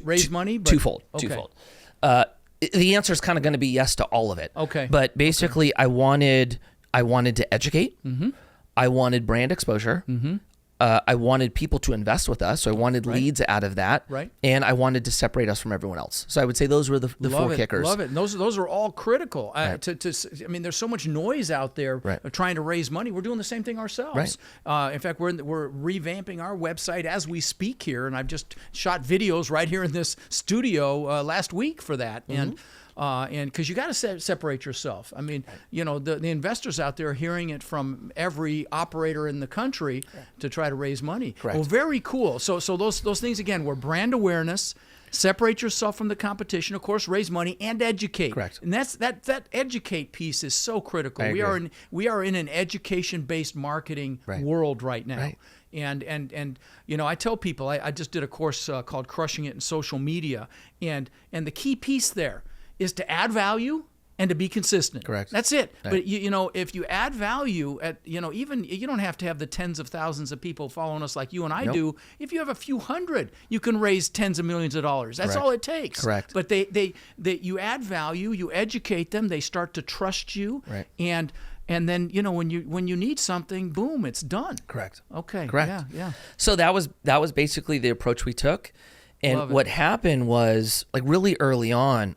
raise money? Twofold. Okay. Twofold. The answer is kind of going to be yes to all of it. Okay. But basically, I wanted to educate. Mm-hmm. I wanted brand exposure. Mm-hmm. I wanted people to invest with us, so I wanted leads out of that. Right. And I wanted to separate us from everyone else. So I would say those were the four kickers. Love it. And those are all critical. Right. I mean, there's so much noise out there of trying to raise money. We're doing the same thing ourselves. Right. In fact, we're revamping our website as we speak here, and I've just shot videos right here in this studio last week for that. Mm-hmm. And because you got to separate yourself. I mean, the investors out there are hearing it from every operator in the country to try to raise money. Correct. Well, very cool. So those things again were brand awareness, separate yourself from the competition, of course, raise money and educate. Correct. And that educate piece is so critical. I agree. We are in an education-based marketing world right now. Right. And I tell people I just did a course called Crushing It in Social Media, and the key piece there is to add value and to be consistent. Correct. That's it. Right. But if you add value even you don't have to have the tens of thousands of people following us like you and I do. If you have a few hundred, you can raise tens of millions of dollars. That's all it takes. Correct. But you add value, you educate them, they start to trust you. Right. And then when you need something, boom, it's done. Correct. Okay. Correct. Yeah. So that was basically the approach we took. And what happened was, like, really early on,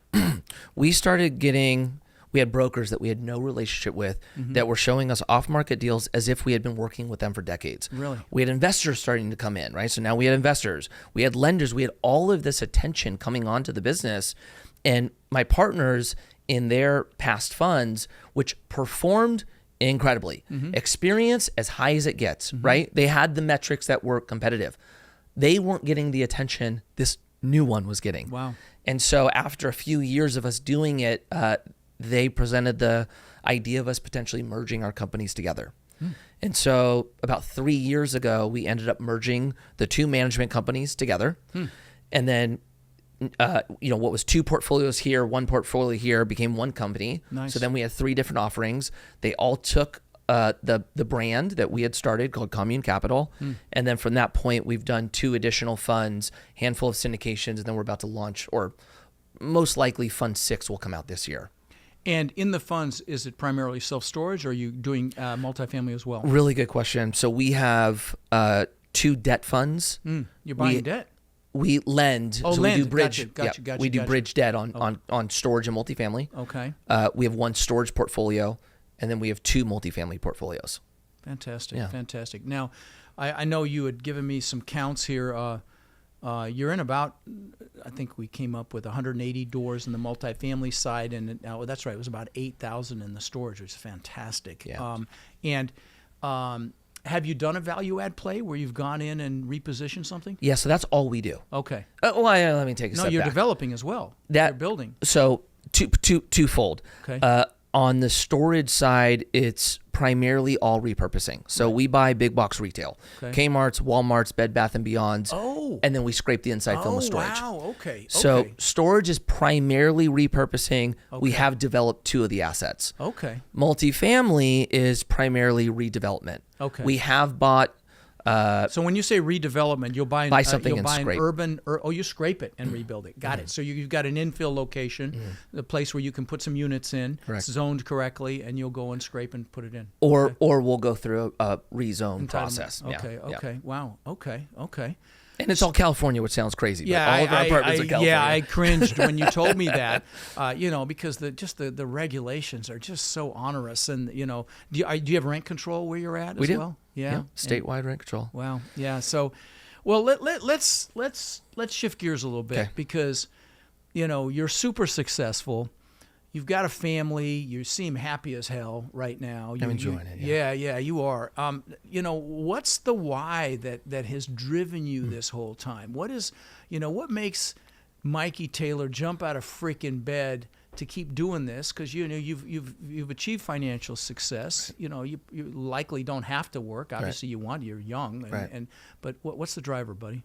we had brokers that we had no relationship with that were showing us off-market deals as if we had been working with them for decades. Really? We had investors starting to come in, right? So now we had investors, we had lenders, we had all of this attention coming onto the business. And my partners in their past funds, which performed incredibly, experience as high as it gets, right? They had the metrics that were competitive. They weren't getting the attention this new one was getting. Wow. And so after a few years of us doing it, they presented the idea of us potentially merging our companies together. And so about 3 years ago, we ended up merging the two management companies together. And then, what was two portfolios here, one portfolio here became one company. Nice. So then we had three different offerings. They all took the brand that we had started called Commune Capital. And then from that point, we've done two additional funds, handful of syndications, and then we're about to launch, or most likely Fund 6 will come out this year. And in the funds, is it primarily self-storage, or are you doing multifamily as well? Really good question. So we have two debt funds. You're buying debt? We lend. Oh, so lend. we do bridge. Gotcha. We do bridge debt on storage and multifamily. Okay. We have one storage portfolio, and then we have two multifamily portfolios. Fantastic. Yeah. Fantastic. Now, I know you had given me some counts here. You're in about, I think we came up with 180 doors in the multifamily side, and that's right, it was about 8,000 in the storage, which is fantastic. Yeah. Have you done a value add play where you've gone in and repositioned something? Yeah, so that's all we do. Okay. Let me take a step back. No, you're developing as well. You're building. So twofold. Okay. On the storage side, it's primarily all repurposing. So we buy big box retail, Kmart's, Walmart's, Bed Bath & Beyond's, and then we scrape the inside, fill with storage. Wow, okay. So storage is primarily repurposing. We have developed two of the assets. Okay. Multifamily is primarily redevelopment. Okay. We have bought... so when you say redevelopment, you'll buy something and buy scrape. An urban, you scrape it and rebuild it. Got it. So you've got an infill location, the place where you can put some units in, zoned correctly, and you'll go and scrape and put it in. Or we'll go through a rezone process. Okay. Yeah. Wow. Okay. And it's all California, which sounds crazy. But all of our apartments are California. Yeah, I cringed when you told me that, because the regulations are just so onerous. And, do you have rent control where you're at as well? Yeah. Statewide rent control. Wow. Yeah. So, well, let's shift gears a little bit because, you're super successful. You've got a family. You seem happy as hell right now. I'm enjoying it. Yeah, you are. What's the why that has driven you this whole time? What is, what makes Mikey Taylor jump out of freaking bed to keep doing this? Because you've achieved financial success. You likely don't have to work. Obviously, you want. You're young. But what's the driver, buddy?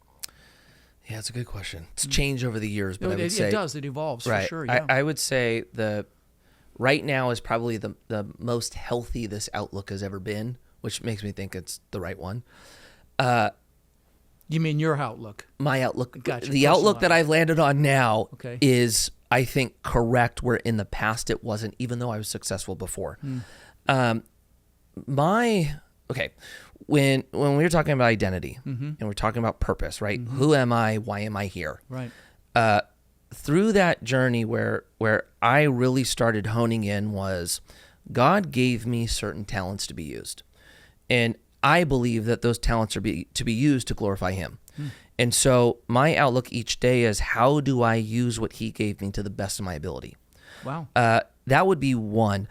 Yeah, it's a good question. It's changed over the years, but I would say it does. It evolves right. for sure. Yeah. I would say right now is probably the most healthy this outlook has ever been, which makes me think it's the right one. You mean your outlook? My outlook. Gotcha. The outlook that I've landed on now Okay. is, I think, correct, where in the past it wasn't, even though I was successful before. When we were talking about identity and we're talking about purpose, right? Who am I? Why am I here? Right. Through that journey where I really started honing in was God gave me certain talents to be used. And I believe that those talents are to be used to glorify Him. And so my outlook each day is, how do I use what He gave me to the best of my ability? Wow. That would be one.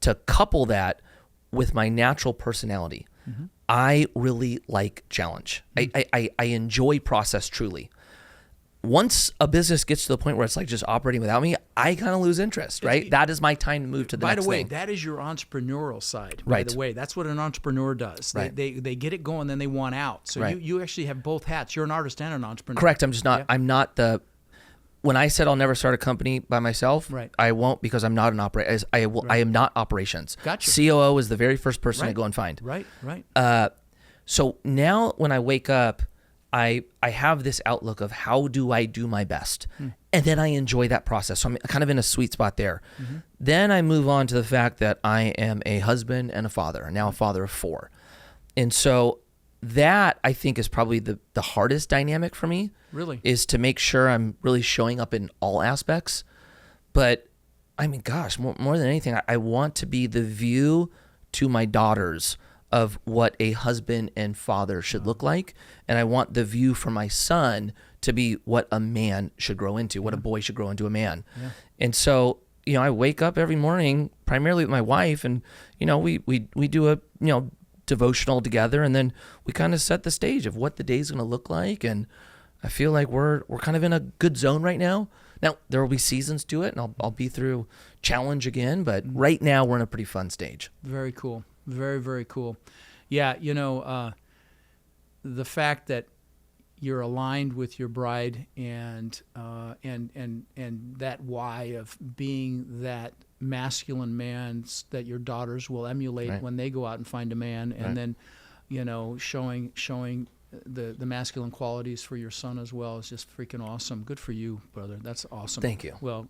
To couple that with my natural personality, I really like challenge. I enjoy process truly. Once a business gets to the point where it's like just operating without me, I kind of lose interest, right? That is my time to move to the next thing. By the way, that is your entrepreneurial side. Right. By the way, that's what an entrepreneur does. Right. They get it going, then they want out. So Right. you actually have both hats. You're an artist and an entrepreneur. Correct. I'm just not. Yeah. I'm not when I said I'll never start a company by myself, Right. I won't, because I'm not an operator. I am not operations. Gotcha. COO is the very first person I Right. go and find. Right. So now when I wake up, I have this outlook of, how do I do my best? And then I enjoy that process. So I'm kind of in a sweet spot there. Then I move on to the fact that I am a husband and a father, and now a father of 4. And so that, I think, is probably the hardest dynamic for me. Really? Is to make sure I'm really showing up in all aspects. But I mean, gosh, more than anything, I want to be the view to my daughters of what a husband and father should look like. And I want the view for my son to be what a man should grow into, what a boy should grow into a man. Yeah. And so, I wake up every morning primarily with my wife, and, we do a, devotional together, and then we kind of set the stage of what the day's going to look like. And I feel like we're kind of in a good zone right now. Now, there will be seasons to it, and I'll be through challenge again, but right now we're in a pretty fun stage. Very cool. Very, very cool. Yeah, the fact that you're aligned with your bride and that why of being that masculine man that your daughters will emulate Right. when they go out and find a man, and Right. then showing the masculine qualities for your son as well is just freaking awesome. Good for you, brother. That's awesome. Thank you. Well,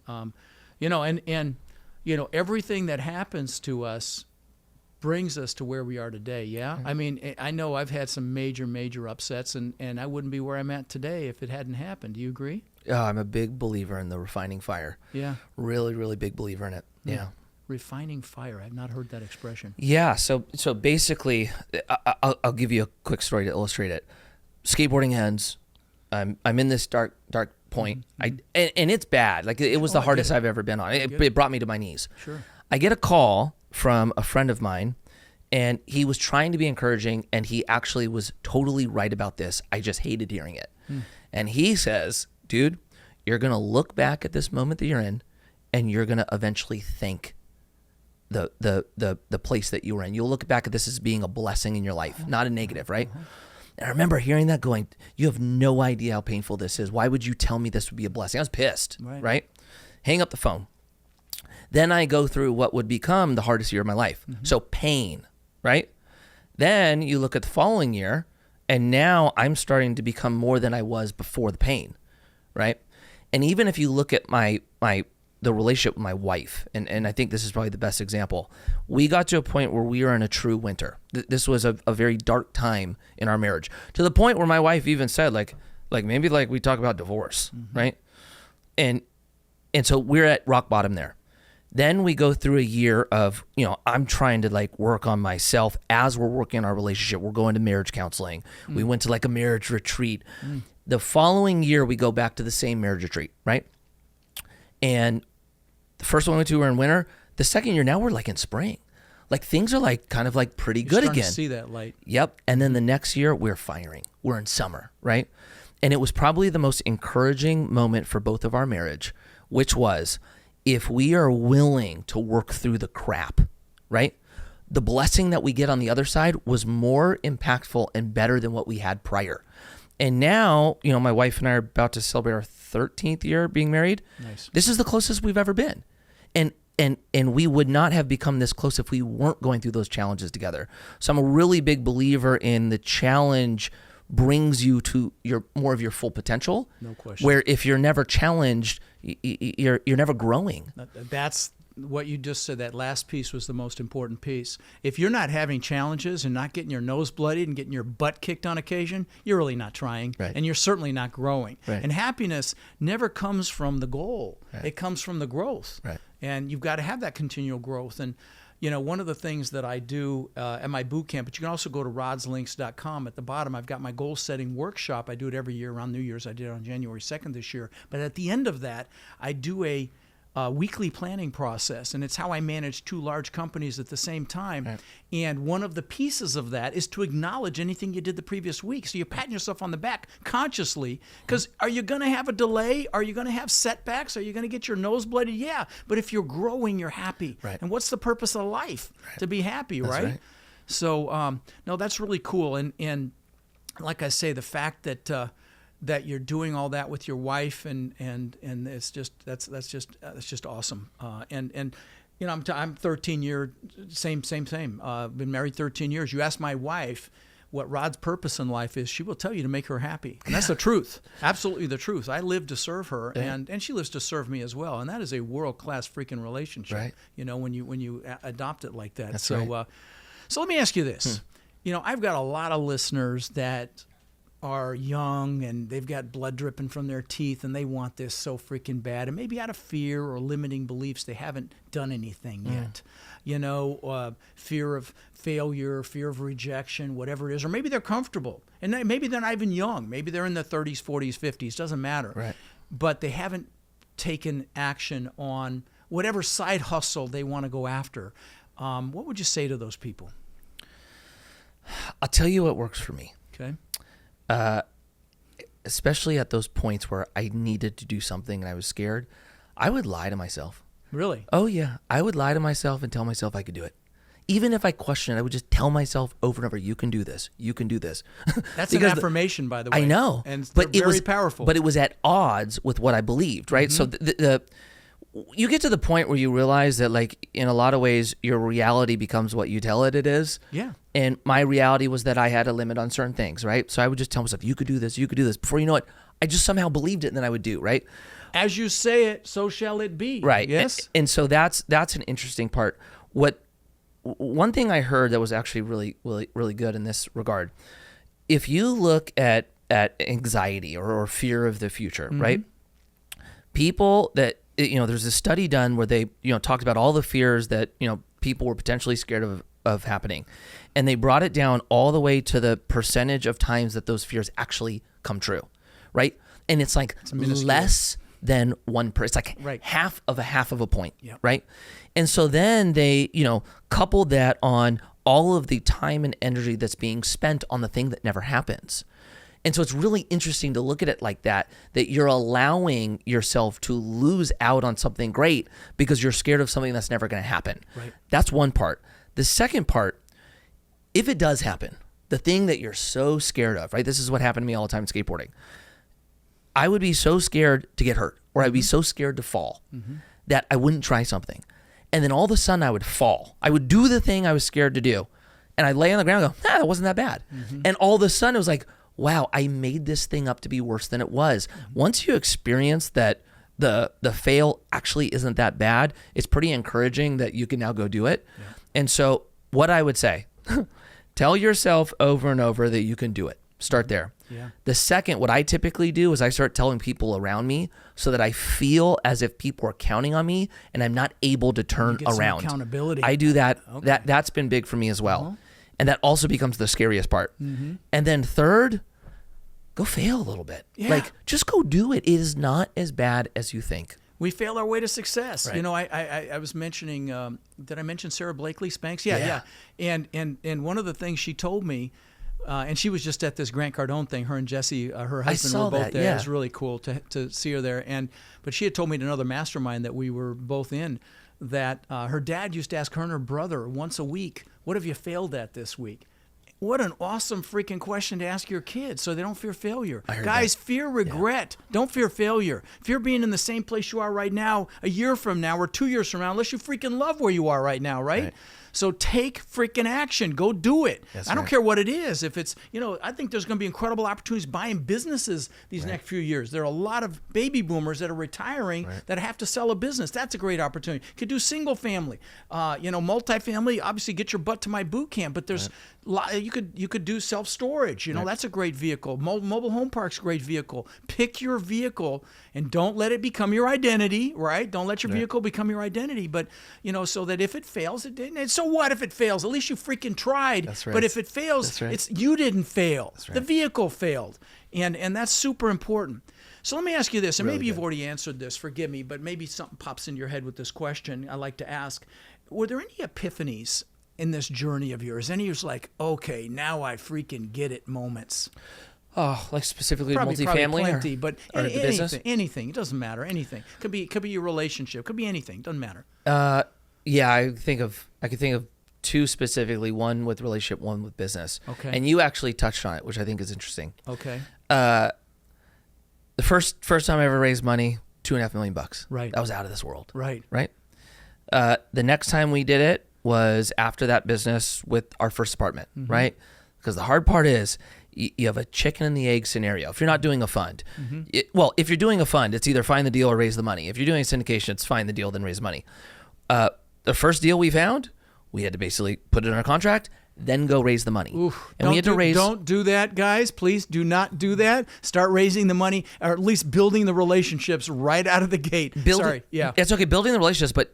everything that happens to us brings us to where we are today. Yeah. I mean, I know I've had some major upsets, and I wouldn't be where I'm at today if it hadn't happened. Do you agree? I'm a big believer in the refining fire. Yeah. Really, really big believer in it. Yeah. Refining fire. I've not heard that expression. Yeah. So basically, I'll give you a quick story to illustrate it. Skateboarding ends. I'm in this dark point. And it's bad. Like, it was the hardest I've ever been on. It brought me to my knees. Sure. I get a call from a friend of mine, and he was trying to be encouraging, and he actually was totally right about this. I just hated hearing it. And he says, dude, you're going to look back at this moment that you're in, and you're going to eventually thank the place that you were in. You'll look back at this as being a blessing in your life, not a negative, right? And I remember hearing that going, you have no idea how painful this is. Why would you tell me this would be a blessing? I was pissed, right? Hang up the phone. Then I go through what would become the hardest year of my life. So pain, right? Then you look at the following year, and now I'm starting to become more than I was before the pain, right? And even if you look at the relationship with my wife, and I think this is probably the best example, we got to a point where we were in a true winter. This was a very dark time in our marriage, to the point where my wife even said, like maybe we talk about divorce, right? And so we're at rock bottom there. Then we go through a year of, I'm trying to work on myself as we're working on our relationship. We're going to marriage counseling. We went to a marriage retreat. The following year, we go back to the same marriage retreat, right? And The first one we went to were in winter. The second year, now we're like in spring. Like things are like kind of like pretty good again. To see that light. Yep. And then the next year we're firing. We're in summer, right? And it was probably the most encouraging moment for both of our marriage, which was if we are willing to work through the crap, right? The blessing that we get on the other side was more impactful and better than what we had prior. And now, you know, my wife and I are about to celebrate our 13th year being married. Nice. This is the closest we've ever been. And we would not have become this close if we weren't going through those challenges together. So I'm a really big believer in the challenge brings you to more of your full potential. No question. Where if you're never challenged, you're never growing. That's what you just said. That last piece was the most important piece. If you're not having challenges and not getting your nose bloodied and getting your butt kicked on occasion, you're really not trying, right. And you're certainly not growing. Right. And happiness never comes from the goal. Right. It comes from the growth. Right. And you've got to have that continual growth. And you know, one of the things that I do at my boot camp, but you can also go to rodslinks.com. At the bottom, I've got my goal setting workshop. I do it every year around New Year's. I did it on January 2nd this year. But at the end of that, I do a weekly planning process, and it's how I manage 2 large companies at the same time. Right. And one of the pieces of that is to acknowledge anything you did the previous week. So you're patting yourself on the back consciously, because are you going to have a delay? Are you going to have setbacks? Are you going to get your nose blooded? Yeah, but if you're growing, you're happy. Right. And what's the purpose of life? Right. To be happy, That's right? So no, that's really cool. And like I say, the fact that you're doing all that with your wife and it's just that's just awesome. And you know, I'm 13 year same. Been married 13 years. You ask my wife what Rod's purpose in life is, she will tell you to make her happy, and that's the truth, absolutely the truth. I live to serve her, Yeah. and she lives to serve me as well, and that is a world class freaking relationship. Right. You know, when you adopt it like that. That's so right. so let me ask you this. You know, I've got a lot of listeners that are young and they've got blood dripping from their teeth and they want this so freaking bad, and maybe out of fear or limiting beliefs they haven't done anything yet. You know, fear of failure, fear of rejection, whatever it is, or maybe they're comfortable and maybe they're not even young, maybe they're in their 30s, 40s, 50s, doesn't matter. Right. But they haven't taken action on whatever side hustle they want to go after. What would you say to those people? I'll tell you what works for me. Okay. Especially at those points where I needed to do something and I was scared, I would lie to myself. Really? Oh yeah, I would lie to myself and tell myself I could do it. Even if I questioned it, I would just tell myself over and over, you can do this, you can do this. That's an affirmation, by the way. I know. And but they're it was very powerful. But it was at odds with what I believed, right? So you get to the point where you realize that, like, in a lot of ways, your reality becomes what you tell it is. Yeah. And my reality was that I had a limit on certain things, right? So I would just tell myself, you could do this, you could do this. Before you know it, I just somehow believed it, and then I would do, right? As you say it, so shall it be. Right. Yes. And so that's an interesting part. One thing I heard that was actually really, really, really good in this regard, if you look at anxiety or fear of the future, right? People that, you know, there's a study done where they, you know, talked about all the fears that, you know, people were potentially scared of happening. And they brought it down all the way to the percentage of times that those fears actually come true, right? And it's like less than 1%. It's like half of a point, right? And so then they, you know, coupled that on all of the time and energy that's being spent on the thing that never happens. And so it's really interesting to look at it like that you're allowing yourself to lose out on something great because you're scared of something that's never going to happen. Right. That's one part. The second part, if it does happen, the thing that you're so scared of, right? This is what happened to me all the time in skateboarding. I would be so scared to get hurt, or I'd be so scared to fall that I wouldn't try something. And then all of a sudden I would fall. I would do the thing I was scared to do. And I'd lay on the ground and go, that wasn't that bad. And all of a sudden it was like, wow, I made this thing up to be worse than it was. Once you experience that the fail actually isn't that bad, it's pretty encouraging that you can now go do it. Yeah. And so what I would say, tell yourself over and over that you can do it. Start there. Yeah. The second, what I typically do is I start telling people around me so that I feel as if people are counting on me and I'm not able to turn around. Some accountability. I do that. Okay. That's been big for me as well. And that also becomes the scariest part. And then third, go fail a little bit. Yeah. Like, just go do it. It is not as bad as you think. We fail our way to success. Right. You know, I was mentioning, did I mention Sarah Blakely Spanks? Yeah. And one of the things she told me, and she was just at this Grant Cardone thing. Her and Jesse, her husband, were both there. Yeah. It was really cool to see her there. But she had told me at another mastermind that we were both in that her dad used to ask her and her brother once a week, "What have you failed at this week?" What an awesome freaking question to ask your kids so they don't fear failure. Guys, fear regret. Yeah. Don't fear failure. Fear being in the same place you are right now a year from now or 2 years from now, unless you freaking love where you are right now, right? So take freaking action. Go do it. I don't care what it is. If it's, I think there's going to be incredible opportunities buying businesses these next few years. There are a lot of baby boomers that are retiring that have to sell a business. That's a great opportunity. You could do single family, multifamily. Obviously, get your butt to my boot camp. But there's you could do self storage. That's a great vehicle. Mobile home park's a great vehicle. Pick your vehicle and don't let it become your identity. Right? Don't let your vehicle become your identity. But so that if it fails, it didn't. So what if it fails? At least you freaking tried. That's right. But if it fails, it's you didn't fail. That's right. The vehicle failed. And that's super important. So let me ask you this, and maybe you've already answered this, forgive me, but maybe something pops into your head with this question I like to ask. Were there any epiphanies in this journey of yours? Any who's like, okay, now I freaking get it moments? Oh, like specifically Probably multifamily plenty, but or the business? anything. It doesn't matter. Anything. Could be your relationship. Could be anything. Doesn't matter. Yeah, I could think of two specifically, one with relationship, one with business. Okay. And you actually touched on it, which I think is interesting. Okay. The first time I ever raised money, $2.5 million. Right. That was out of this world. Right. The next time we did it was after that business with our first apartment, right? Because the hard part is you have a chicken and the egg scenario. If you're not doing a fund, if you're doing a fund, it's either find the deal or raise the money. If you're doing a syndication, it's find the deal, then raise money. The first deal we found, we had to basically put it in our contract, then go raise the money. Oof. And we had to raise. Don't do that, guys. Please do not do that. Start raising the money, or at least building the relationships right out of the gate. Sorry. Yeah. It's okay, building the relationships, but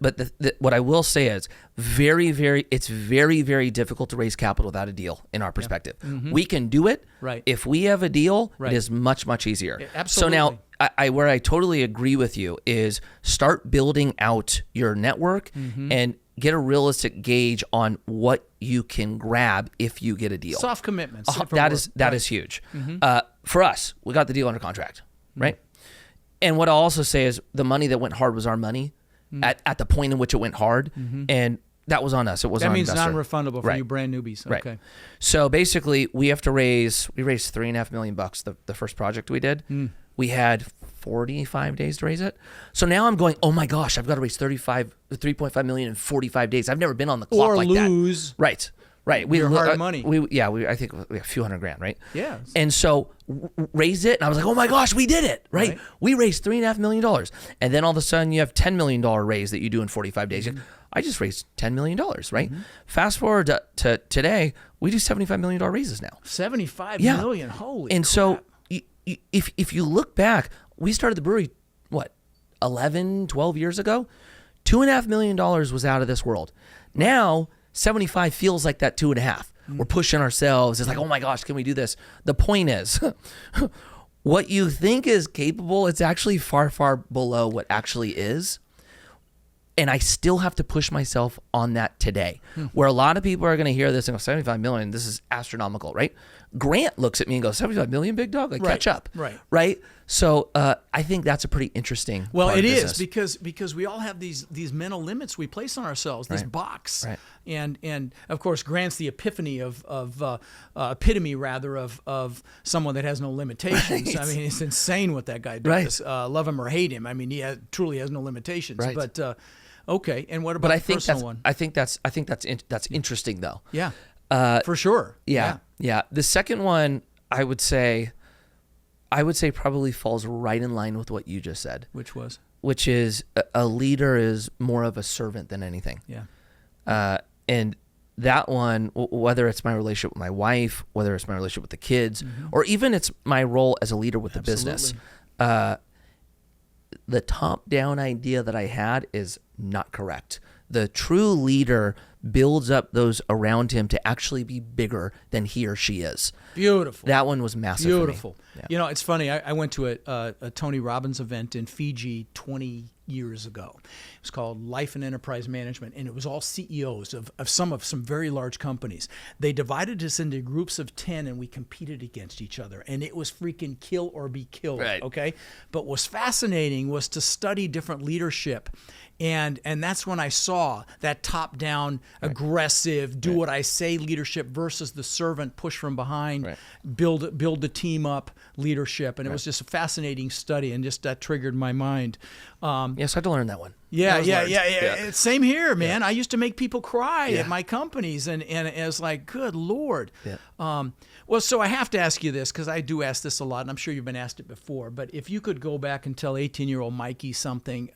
what I will say is it's very, very difficult to raise capital without a deal in our perspective. Yeah. We can do it. Right. If we have a deal, it is much, much easier. Yeah, absolutely. So now, where I totally agree with you is start building out your network and get a realistic gauge on what you can grab if you get a deal. Soft commitments. That is huge. For us, we got the deal under contract, right? And what I'll also say is the money that went hard was our money at the point in which it went hard, and that was on us. It was that on means investor. non-refundable for you brand newbies. Okay. Right. So basically, we raised $3.5 million the first project we did. We had 45 days to raise it. So now I'm going, oh my gosh, I've got to raise $3.5 million in 45 days. I've never been on the clock like that. Or lose. Right. Your hard money. I think we have a few $100,000, right? Yeah. And so raise it, and I was like, oh my gosh, we did it, right? We raised $3.5 million. And then all of a sudden you have $10 million raise that you do in 45 days. I just raised $10 million, right? Fast forward to today, we do $75 million raises now. $75 million, holy And crap. so if you look back, we started the brewery, 11, 12 years ago? $2.5 million was out of this world. Now, 75 feels like that 2.5. We're pushing ourselves. It's like, oh my gosh, can we do this? The point is, what you think is capable, it's actually far, far below what actually is. And I still have to push myself on that today. Where a lot of people are going to hear this and go, 75 million, this is astronomical, right? Grant looks at me and goes, 75 million, big dog? Like, catch up. Right? So I think that's a pretty interesting part it of is business. because we all have these mental limits we place on ourselves, this box. Right. And of course, Grant's the epitome of someone that has no limitations. Right. I mean, it's insane what that guy does. Love him or hate him. I mean, he truly has no limitations. Right. But okay, and what about the personal one? I think that's interesting though. Yeah. For sure. Yeah. The second one, I would say probably falls right in line with what you just said. Which is a leader is more of a servant than anything. Yeah. And that one, whether it's my relationship with my wife, whether it's my relationship with the kids, or even it's my role as a leader with the business, the top-down idea that I had is not correct. The true leader builds up those around him to actually be bigger than he or she is. Beautiful. That one was massive. Beautiful. For me. Yeah. You know, it's funny. I went to a Tony Robbins event in Fiji years ago. It was called Life and Enterprise Management, and it was all CEOs of some very large companies. They divided us into groups of 10, and we competed against each other, and it was freaking kill or be killed, Right. okay? But what's fascinating was to study different leadership, and that's when I saw that top-down, aggressive, do what I say leadership versus the servant, push from behind, build the team up leadership, and it was just a fascinating study, and just that triggered my mind. Yes, I had to learn that one. Yeah. Same here, man. I used to make people cry at my companies, and it was like, good Lord. Yeah. Well, so I have to ask you this, because I do ask this a lot, and I'm sure you've been asked it before, but if you could go back and tell 18-year-old Mikey something,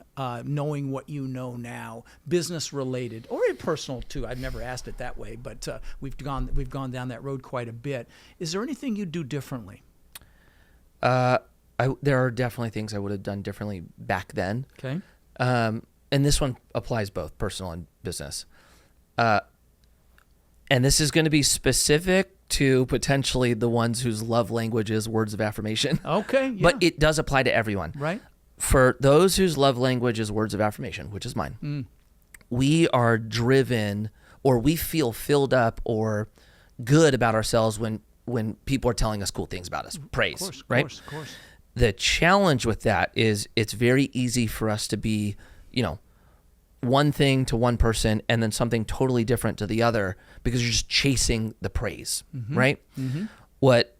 knowing what you know now, business related, or personal too, I've never asked it that way, but we've gone down that road quite a bit. Is there anything you'd do differently? There are definitely things I would have done differently back then. Okay. And this one applies both personal and business. And this is going to be specific to potentially the ones whose love language is words of affirmation. Okay. Yeah. But it does apply to everyone. Right. For those whose love language is words of affirmation, which is mine, we are driven, or we feel filled up or good about ourselves when people are telling us cool things about us. Praise, right? Of course. The challenge with that is it's very easy for us to be, one thing to one person and then something totally different to the other because you're just chasing the praise, right? What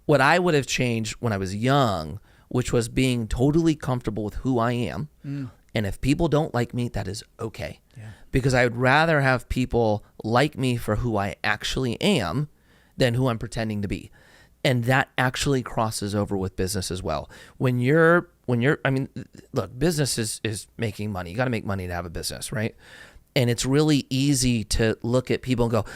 I would have changed when I was young, which was being totally comfortable with who I am, and if people don't like me, that is okay. Yeah. Because I would rather have people like me for who I actually am than who I'm pretending to be. And that actually crosses over with business as well. When you're, I mean, look, business is making money. You got to make money to have a business, right? And it's really easy to look at people and go,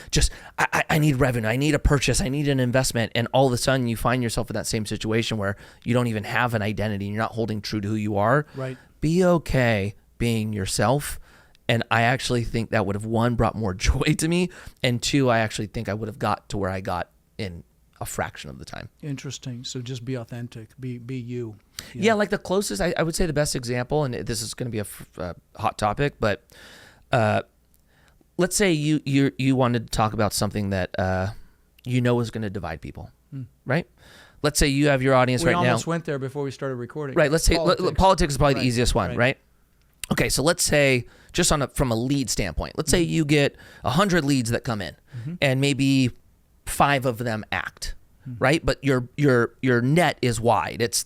I need revenue. I need a purchase. I need an investment. And all of a sudden you find yourself in that same situation where you don't even have an identity and you're not holding true to who you are. Right. Be okay being yourself. And I actually think that would have, one, brought more joy to me. And two, I actually think I would have got to where I got in a fraction of the time. Interesting. So just be authentic, be you. Yeah, like the closest, I would say the best example, and this is going to be a hot topic, but let's say you wanted to talk about something that is going to divide people, right? Let's say you have your audience right now. We almost went there before we started recording. Right. Let's say politics is probably the easiest one, right? Right. Okay, so let's say just from a lead standpoint, let's say you get 100 leads that come in, and maybe 5 of them act, right? But your net is wide. It's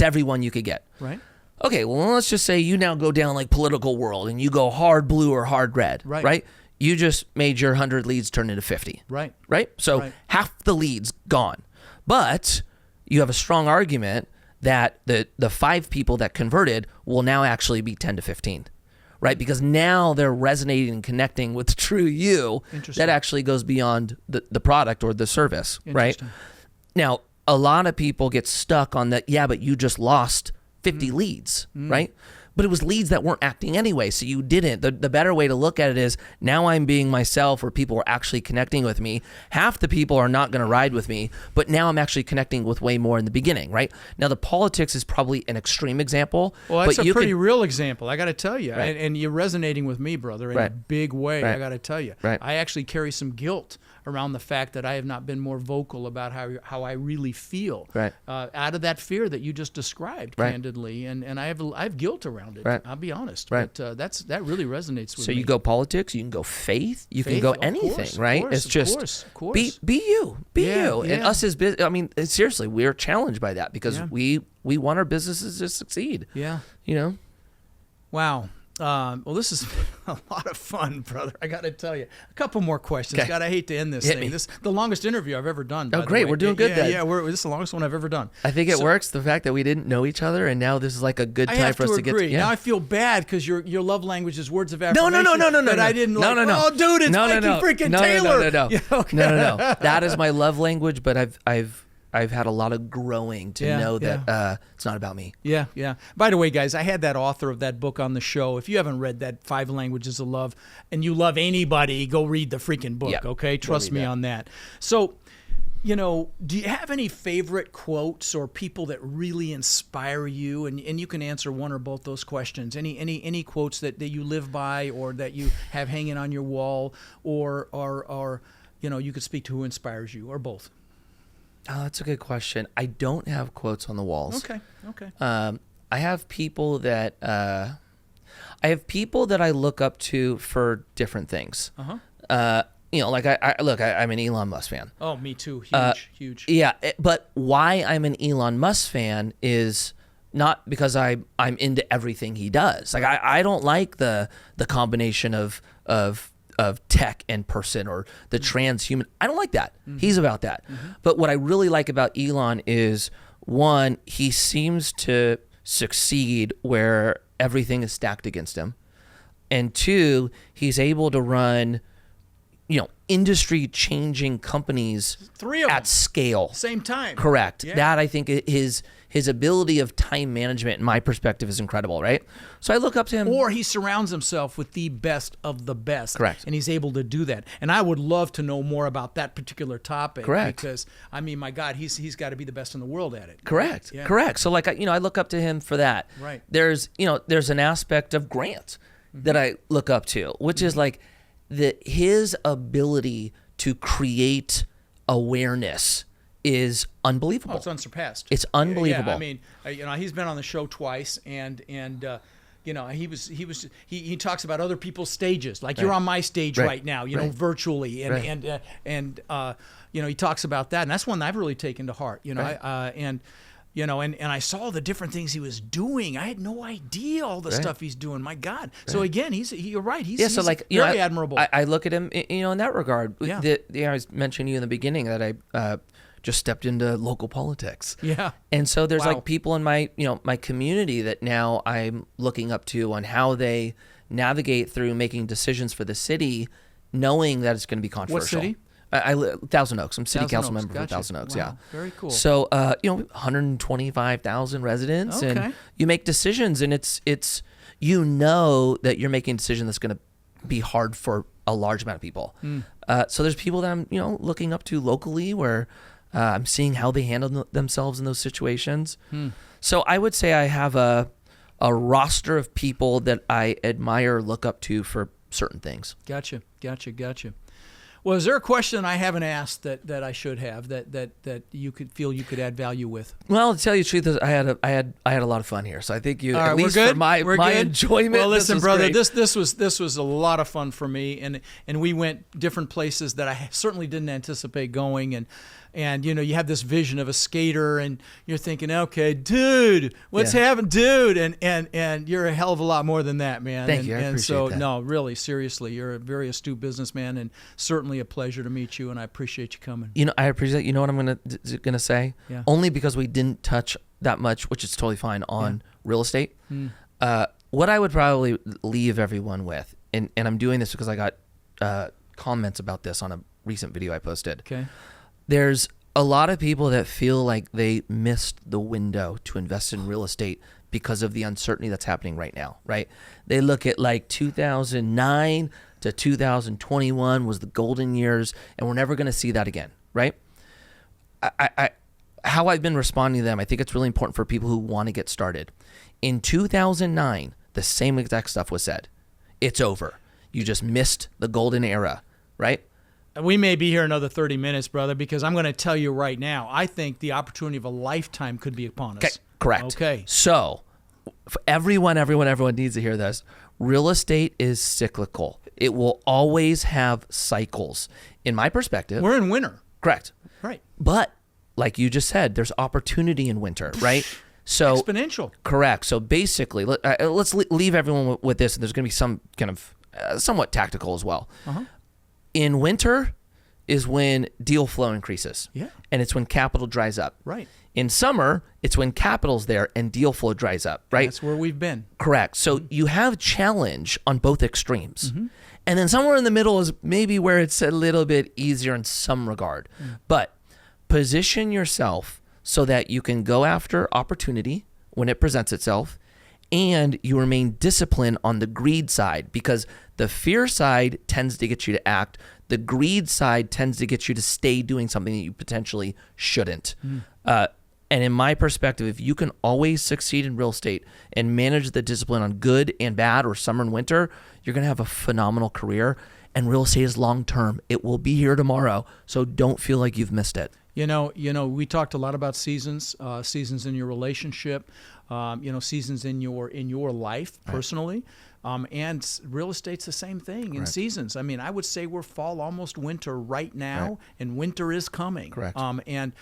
everyone you could get. Right. Okay, well, let's just say you now go down like political world and you go hard blue or hard red, right? You just made your 100 leads turn into 50. Right. Right? So half the leads gone. But you have a strong argument that the 5 people that converted will now actually be 10 to 15. Right? Because now they're resonating and connecting with true you that actually goes beyond the product or the service, right? Now, a lot of people get stuck on that, but you just lost 50 leads, right? But it was leads that weren't acting anyway, so you didn't. The better way to look at it is, now I'm being myself where people are actually connecting with me. Half the people are not going to ride with me, but now I'm actually connecting with way more in the beginning, right? Now, the politics is probably an extreme example. Well, that's a pretty real example, I got to tell you. Right. And you're resonating with me, brother, in a big way, I got to tell you. Right. I actually carry some guilt around the fact that I have not been more vocal about how I really feel, out of that fear that you just described, candidly, and I have guilt around it. I'll be honest, but that really resonates with me. So you go politics, you can go faith, you can go anything, right? It's just of course. Be you, and us as business. I mean, seriously, we're challenged by that because we want our businesses to succeed. Yeah, Wow. Well, this is a lot of fun, brother. I got to tell you. A couple more questions. God, I hate to end this thing. This is the longest interview I've ever done. Oh, great. We're doing good then. Yeah, this is the longest one I've ever done. I think it works, the fact that we didn't know each other, and now this is like a good time for us to get to. Now I feel bad because your love language is words of affirmation. No. But I didn't like, oh, dude, it's Mikey freaking Taylor. No. That is my love language, but I've had a lot of growing to know that it's not about me. Yeah. By the way, guys, I had that author of that book on the show. If you haven't read that 5 Languages of Love and you love anybody, go read the freaking book, okay? Trust me on that. So Do you have any favorite quotes or people that really inspire you? And you can answer one or both those questions. Any quotes that you live by or that you have hanging on your wall, or you could speak to who inspires you, or both? Oh, that's a good question. I don't have quotes on the walls. Okay. I have people that I look up to for different things. I'm an Elon Musk fan. Oh, me too. Huge. Yeah, but why I'm an Elon Musk fan is not because I'm into everything he does. Like I don't like the combination of tech and person, or the transhuman. I don't like that. He's about that. But what I really like about Elon is, one, he seems to succeed where everything is stacked against him, and two, he's able to run industry changing companies, 3 of them at scale, same time. Correct. Yeah. That, I think, his ability of time management, in my perspective, is incredible, right? So I look up to him. Or he surrounds himself with the best of the best. Correct. And he's able to do that. And I would love to know more about that particular topic. Correct. Because, my God, he's got to be the best in the world at it. Correct. Yeah. Correct. So I look up to him for that. Right. There's an aspect of Grant that I look up to, which is like his ability to create awareness is unbelievable. Oh, it's unsurpassed. It's unbelievable. Yeah, he's been on the show twice, and he talks about other people's stages. Like, you're on my stage right now, virtually, and he talks about that, and that's one that I've really taken to heart. And I saw the different things he was doing. I had no idea all the stuff he's doing. My God. So again, you're right. He's very admirable. I look at him, in that regard. Yeah. I was mentioning to you in the beginning that I just stepped into local politics. Yeah. And so there's people in my community that now I'm looking up to on how they navigate through making decisions for the city, knowing that it's going to be controversial. What city? I live Thousand Oaks. I'm city council member Gotcha. for Thousand Oaks. Wow. Yeah, Very cool. So 125,000 residents, Okay. and you make decisions, and it's that you're making a decision that's going to be hard for a large amount of people. So there's people that I'm looking up to locally, where I'm seeing how they handle themselves in those situations. So I would say I have a roster of people that I admire, look up to for certain things. Gotcha. Well, is there a question I haven't asked that I should have that you could add value with? Well, to tell you the truth, I had a lot of fun here. So I think All right, at least for my enjoyment. Well, listen, brother, great. this was a lot of fun for me, and we went different places that I certainly didn't anticipate going, and you have this vision of a skater, and you're thinking, okay, dude, what's happening, dude, and you're a hell of a lot more than that, man. Thank you. I appreciate that. No, really, seriously, you're a very astute businessman, and certainly a pleasure to meet you, and I appreciate you coming. I appreciate. You know what I'm gonna say? Yeah. Only because we didn't touch that much, which is totally fine, on real estate. What I would probably leave everyone with, and I'm doing this because I got comments about this on a recent video I posted. Okay. There's a lot of people that feel like they missed the window to invest in real estate because of the uncertainty that's happening right now, right? They look at like 2009 to 2021 was the golden years, and we're never going to see that again, right? How I've been responding to them, I think it's really important for people who want to get started. In 2009, the same exact stuff was said. It's over. You just missed the golden era, right? We may be here another 30 minutes, brother, because I'm going to tell you right now, I think the opportunity of a lifetime could be upon us. Okay, correct. Okay. So, for everyone needs to hear this. Real estate is cyclical. It will always have cycles. In my perspective, We're in winter. correct. Right. But like you just said, there's opportunity in winter, right? So Exponential. correct. So basically, let's leave everyone with this. And there's going to be some kind of somewhat tactical as well. In winter is when deal flow increases. Yeah. And it's when capital dries up. Right. In summer, it's when capital's there and deal flow dries up, right? That's where we've been. Correct. So you have challenge on both extremes. And then somewhere in the middle is maybe where it's a little bit easier in some regard. But position yourself so that you can go after opportunity when it presents itself, and you remain disciplined on the greed side, because the fear side tends to get you to act. The greed side tends to get you to stay doing something that you potentially shouldn't. And in my perspective, if you can always succeed in real estate and manage the discipline on good and bad or summer and winter, you're going to have a phenomenal career. And real estate is long-term. It will be here tomorrow. So don't feel like you've missed it. You know, we talked a lot about seasons, seasons in your relationship, seasons in your life personally. And real estate's the same thing in seasons. I mean, I would say we're fall, almost winter right now, and winter is coming. Correct. And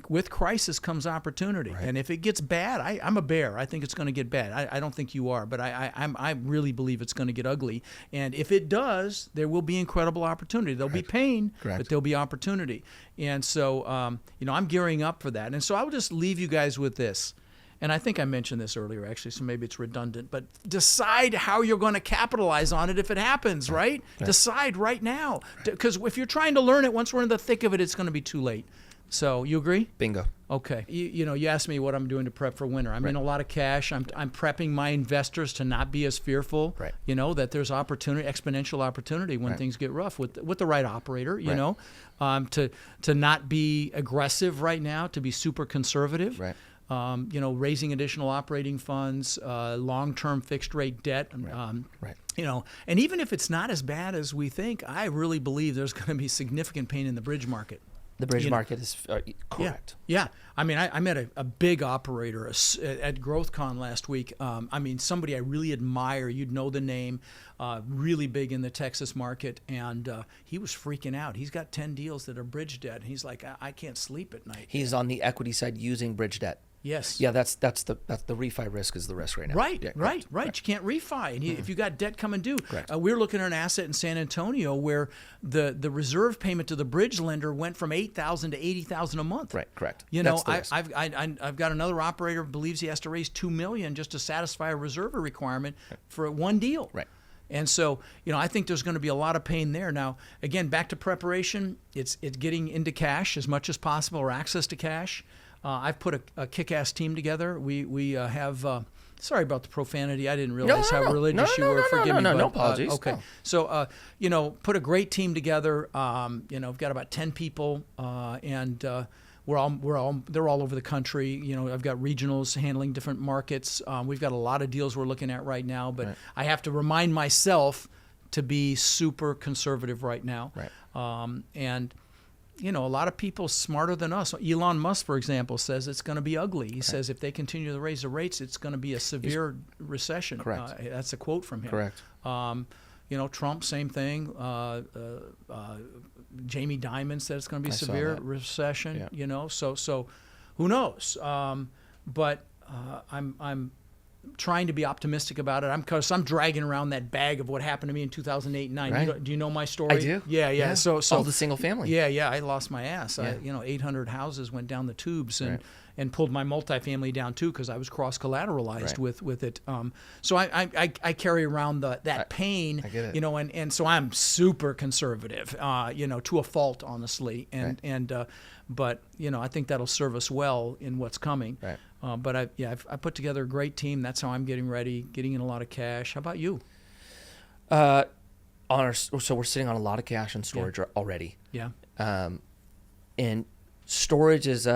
with crisis comes opportunity. And if it gets bad, I'm a bear. I think it's going to get bad. I don't think you are, but I really believe it's going to get ugly. And if it does, there will be incredible opportunity. There'll be pain, but there'll be opportunity. And so, I'm gearing up for that. And so I will just leave you guys with this. And I think I mentioned this earlier, actually, so maybe it's redundant, but decide how you're going to capitalize on it if it happens, right? Decide right now. Because if you're trying to learn it, once we're in the thick of it, it's going to be too late. So you agree? Bingo. Okay. You asked me what I'm doing to prep for winter. I'm in a lot of cash. I'm prepping my investors to not be as fearful, that there's opportunity, exponential opportunity when things get rough with the right operator, to not be aggressive right now, to be super conservative. Raising additional operating funds, long-term fixed rate debt, and even if it's not as bad as we think, I really believe there's going to be significant pain in the bridge market. The bridge market is correct. Yeah. I mean, I met a big operator at GrowthCon last week. Somebody I really admire. You'd know the name. Really big in the Texas market, and he was freaking out. He's got 10 deals that are bridge debt. And he's like, I can't sleep at night. He's on the equity side using bridge debt. Yes. Yeah, that's the refi risk is the risk right now. Right. Yeah, You can't refi, and if you got debt coming due, we're looking at an asset in San Antonio where the reserve payment to the bridge lender went from $8,000 to $80,000 a month. Right. Correct. I've got another operator who believes he has to raise $2 million just to satisfy a reserve requirement for one deal. Right. And so, I think there's going to be a lot of pain there. Now, again, back to preparation, it's getting into cash as much as possible, or access to cash. I've put a kick-ass team together. We have. Sorry about the profanity. I didn't realize how religious you were. Forgive me. No apologies. Okay. So, put a great team together. We've got about 10 people, and they're all over the country. I've got regionals handling different markets. We've got a lot of deals we're looking at right now, but I have to remind myself to be super conservative right now. And a lot of people smarter than us. Elon Musk, for example, says it's going to be ugly. He says if they continue to raise the rates, it's going to be a severe recession. Correct. That's a quote from him. Correct. Trump, same thing. Jamie Dimon said it's going to be a severe recession. Yeah. So who knows? But I'm trying to be optimistic about it. Because I'm dragging around that bag of what happened to me in 2008 and 9. Right. Do you know my story? I do. Yeah. So all the single family. Yeah. I lost my ass. Yeah. 800 houses went down the tubes and pulled my multifamily down too because I was cross collateralized with it. So I carry around that pain. I get it. And so I'm super conservative. To a fault, honestly. But I think that'll serve us well in what's coming. Right. But I put together a great team. That's how I'm getting ready, getting in a lot of cash. How about you? So we're sitting on a lot of cash and storage already. Yeah. And storage is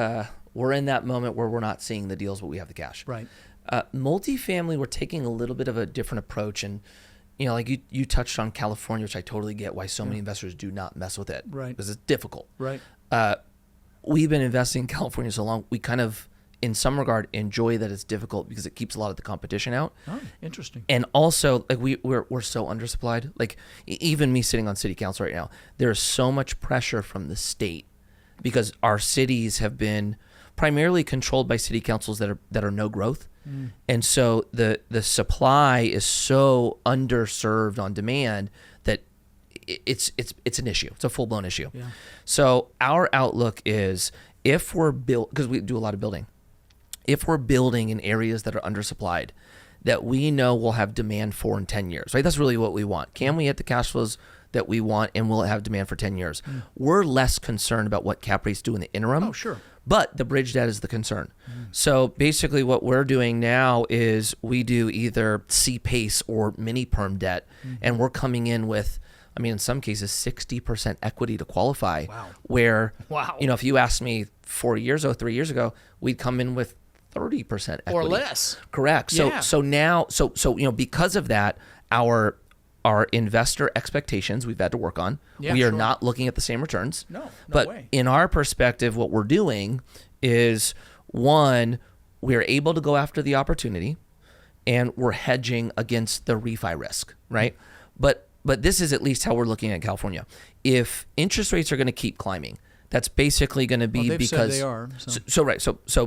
we're in that moment where we're not seeing the deals, but we have the cash. Right. Multifamily, we're taking a little bit of a different approach, and like you touched on California, which I totally get why so many investors do not mess with it. Right. Because it's difficult. Right. We've been investing in California so long, we kind of, in some regard, enjoy that it's difficult because it keeps a lot of the competition out. Oh, interesting. And also, like we're so undersupplied. Like even me sitting on city council right now, there is so much pressure from the state because our cities have been primarily controlled by city councils that are no growth. And so the supply is so underserved on demand that it's an issue. It's a full-blown issue. Yeah. So our outlook is if we're because we do a lot of building, if we're building in areas that are undersupplied, that we know we'll have demand for in 10 years, right? That's really what we want. Can we hit the cash flows that we want and we'll have demand for 10 years? We're less concerned about what cap rates do in the interim. Oh, sure. But the bridge debt is the concern. So basically what we're doing now is we do either C-PACE or mini perm debt, and we're coming in with I mean, in some cases, 60% equity to qualify. Wow. Where, Wow. if you asked me 3 years ago, we'd come in with 30% equity. Or less. Correct. Yeah. So now, because of that, our investor expectations we've had to work on. Yeah, we are sure. not looking at the same returns. No but way. in our perspective, what we're doing is, one, we're able to go after the opportunity, and we're hedging against the refi risk, right? But this is at least how we're looking at California. If interest rates are going to keep climbing, that's basically going to be they've because said they are.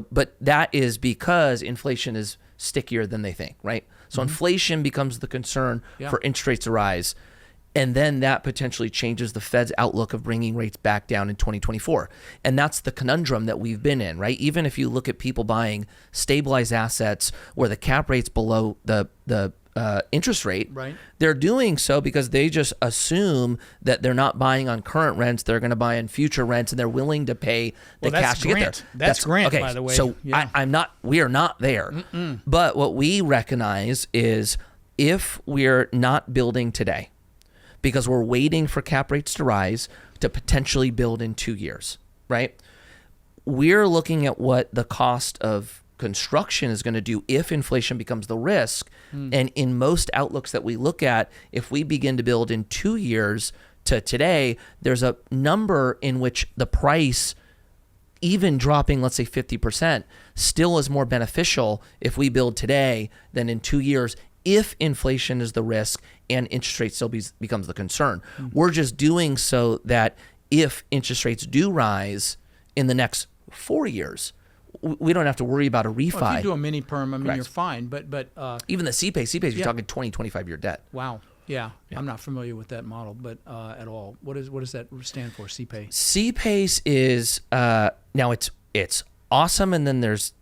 but that is because inflation is stickier than they think, right? So inflation becomes the concern for interest rates to rise. And then that potentially changes the Fed's outlook of bringing rates back down in 2024. And that's the conundrum that we've been in, right? Even if you look at people buying stabilized assets where the cap rate's below the interest rate, right, they're doing so because they just assume that they're not buying on current rents, they're going to buy on future rents, and they're willing to pay the cash to get there. That's Grant, okay, by the way. So we are not there. But what we recognize is, if we're not building today, because we're waiting for cap rates to rise to potentially build in 2 years, right? We're looking at what the cost of construction is going to do if inflation becomes the risk. And in most outlooks that we look at, if we begin to build in 2 years to today, there's a number in which the price, even dropping, let's say 50%, still is more beneficial if we build today than in 2 years, if inflation is the risk and interest rates still becomes the concern. We're just doing so that if interest rates do rise in the next 4 years, we don't have to worry about a refi. Well, if you do a mini perm, I mean, Correct. you're fine. But even the CPACE, you're talking 20, 25-year debt. wow. Yeah, I'm not familiar with that model, but at all. What does that stand for, CPACE? CPACE is now it's awesome, and then there's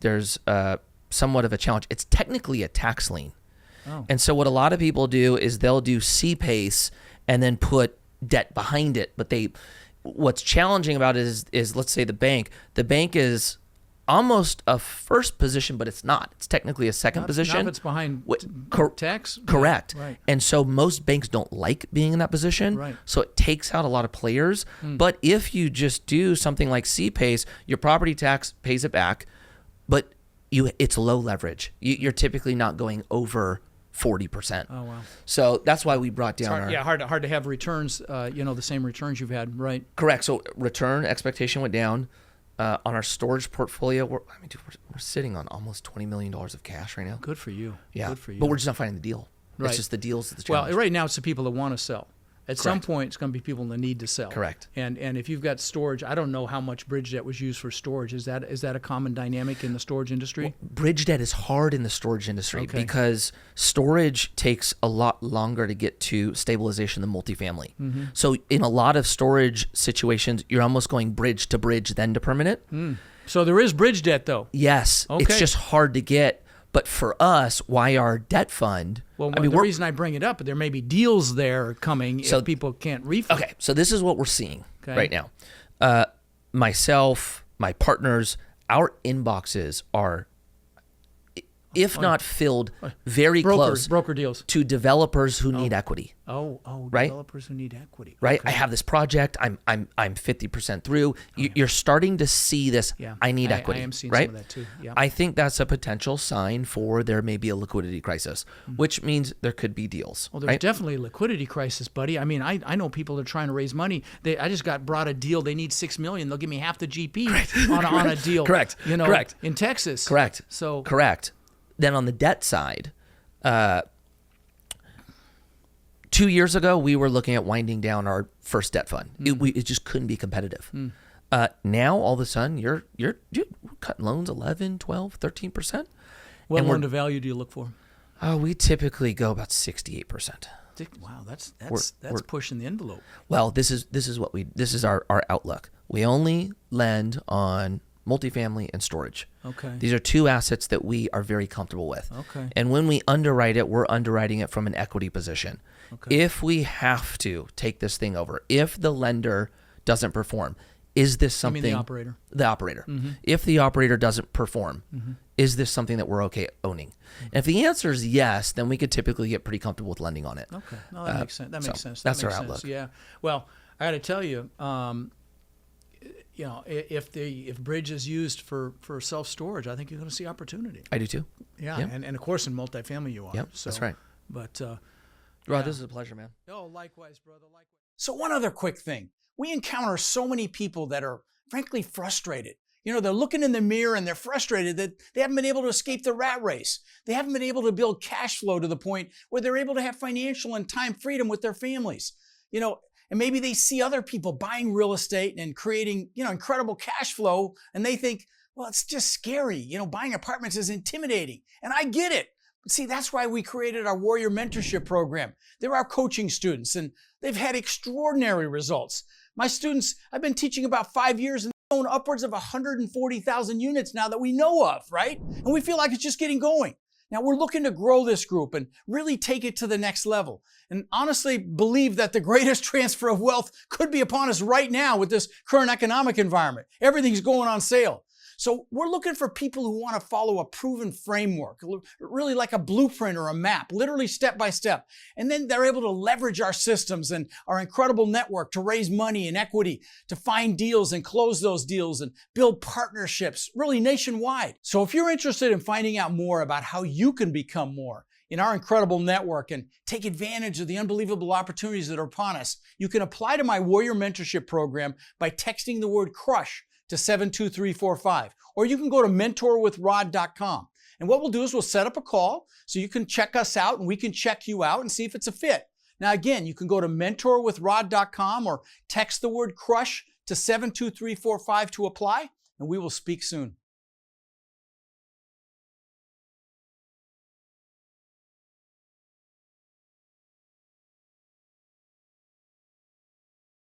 somewhat of a challenge. It's technically a tax lien. Oh. And so what a lot of people do is they'll do CPACE and then put debt behind it. But what's challenging about it is let's say the bank is almost a first position, but it's not. It's technically a second position. Not if it's behind tax? Correct. Yeah, right. And so most banks don't like being in that position. Right. So it takes out a lot of players. But if you just do something like CPACE, your property tax pays it back, but it's low leverage. You're typically not going over 40%. Oh, wow. So that's why we brought down hard to have returns, the same returns you've had, right? Correct. So return expectation went down. On our storage portfolio, we're sitting on almost $20 million of cash right now. Good for you. Yeah. Good for you. But we're just not finding the deal. Right. It's just the deals that's the challenge. Well, right now it's the people that want to sell. At some Correct. point, it's going to be people that need to sell. Correct. And if you've got storage, I don't know how much bridge debt was used for storage. Is that a common dynamic in the storage industry? Bridge debt is hard in the storage industry Okay. because storage takes a lot longer to get to stabilization than multifamily. So in a lot of storage situations, you're almost going bridge to bridge, then to permanent. So there is bridge debt, though. Yes. Okay. It's just hard to get. But for us, why our debt fund? Well, the reason I bring it up, there may be deals there coming if people can't refi. Okay, so this is what we're seeing Okay. right now. Myself, my partners, our inboxes are, if not filled, very close Broker deals. to developers who need equity. Oh, Right? developers who need equity. Right, Okay. I have this project. I'm 50% through. You're starting to see this. Yeah. I need I equity. am seeing right? some of that too. Yeah. I think that's a potential sign for there may be a liquidity crisis, which means there could be deals. Well, there's right? definitely a liquidity crisis, buddy. I mean, I know people that are trying to raise money. I just got brought a deal. They need $6 million. They'll give me half the GP on a deal. Correct. Correct. In Texas. Correct. So correct. Then on the debt side, 2 years ago, we were looking at winding down our first debt fund. It just couldn't be competitive. Now, all of a sudden, you're cutting loans 11, 12, 13%. what and loan to value do you look for? We typically go about 68%. Wow, that's We're- pushing the envelope. Well, this is our outlook. We only lend on multifamily and storage. Okay. These are two assets that we are very comfortable with. Okay. And when we underwrite it, we're underwriting it from an equity position. Okay. If we have to take this thing over, if the lender doesn't perform, is this I something? mean the operator. The operator. If the operator doesn't perform, is this something that we're okay owning? And if the answer is yes, then we could typically get pretty comfortable with lending on it. Okay, no, that makes sense. That makes sense. That's that our makes outlook. sense. Yeah. Well, I got to tell you, if bridge is used for self-storage, I think you're going to see opportunity. I do too. Yeah, Yep. And of course in multifamily you are. Yep, So, that's right. But Rod, this is a pleasure, man. oh, likewise, brother. Likewise. So one other quick thing. We encounter so many people that are frankly frustrated. They're looking in the mirror and they're frustrated that they haven't been able to escape the rat race. They haven't been able to build cash flow to the point where they're able to have financial and time freedom with their families. And maybe they see other people buying real estate and creating, incredible cash flow, and they think, well, it's just scary. Buying apartments is intimidating. And I get it. But see, that's why we created our Warrior Mentorship Program. They're our coaching students, and they've had extraordinary results. My students, I've been teaching about 5 years, and they own upwards of 140,000 units now that we know of, right? And we feel like it's just getting going. Now we're looking to grow this group and really take it to the next level. And honestly believe that the greatest transfer of wealth could be upon us right now with this current economic environment. Everything's going on sale. So we're looking for people who want to follow a proven framework, really like a blueprint or a map, literally step by step. And then they're able to leverage our systems and our incredible network to raise money and equity, to find deals and close those deals and build partnerships, really nationwide. So if you're interested in finding out more about how you can become more in our incredible network and take advantage of the unbelievable opportunities that are upon us, you can apply to my Warrior Mentorship Program by texting the word CRUSH to 72345, or you can go to mentorwithrod.com. And what we'll do is we'll set up a call so you can check us out and we can check you out and see if it's a fit. Now again, you can go to mentorwithrod.com or text the word CRUSH to 72345 to apply, and we will speak soon.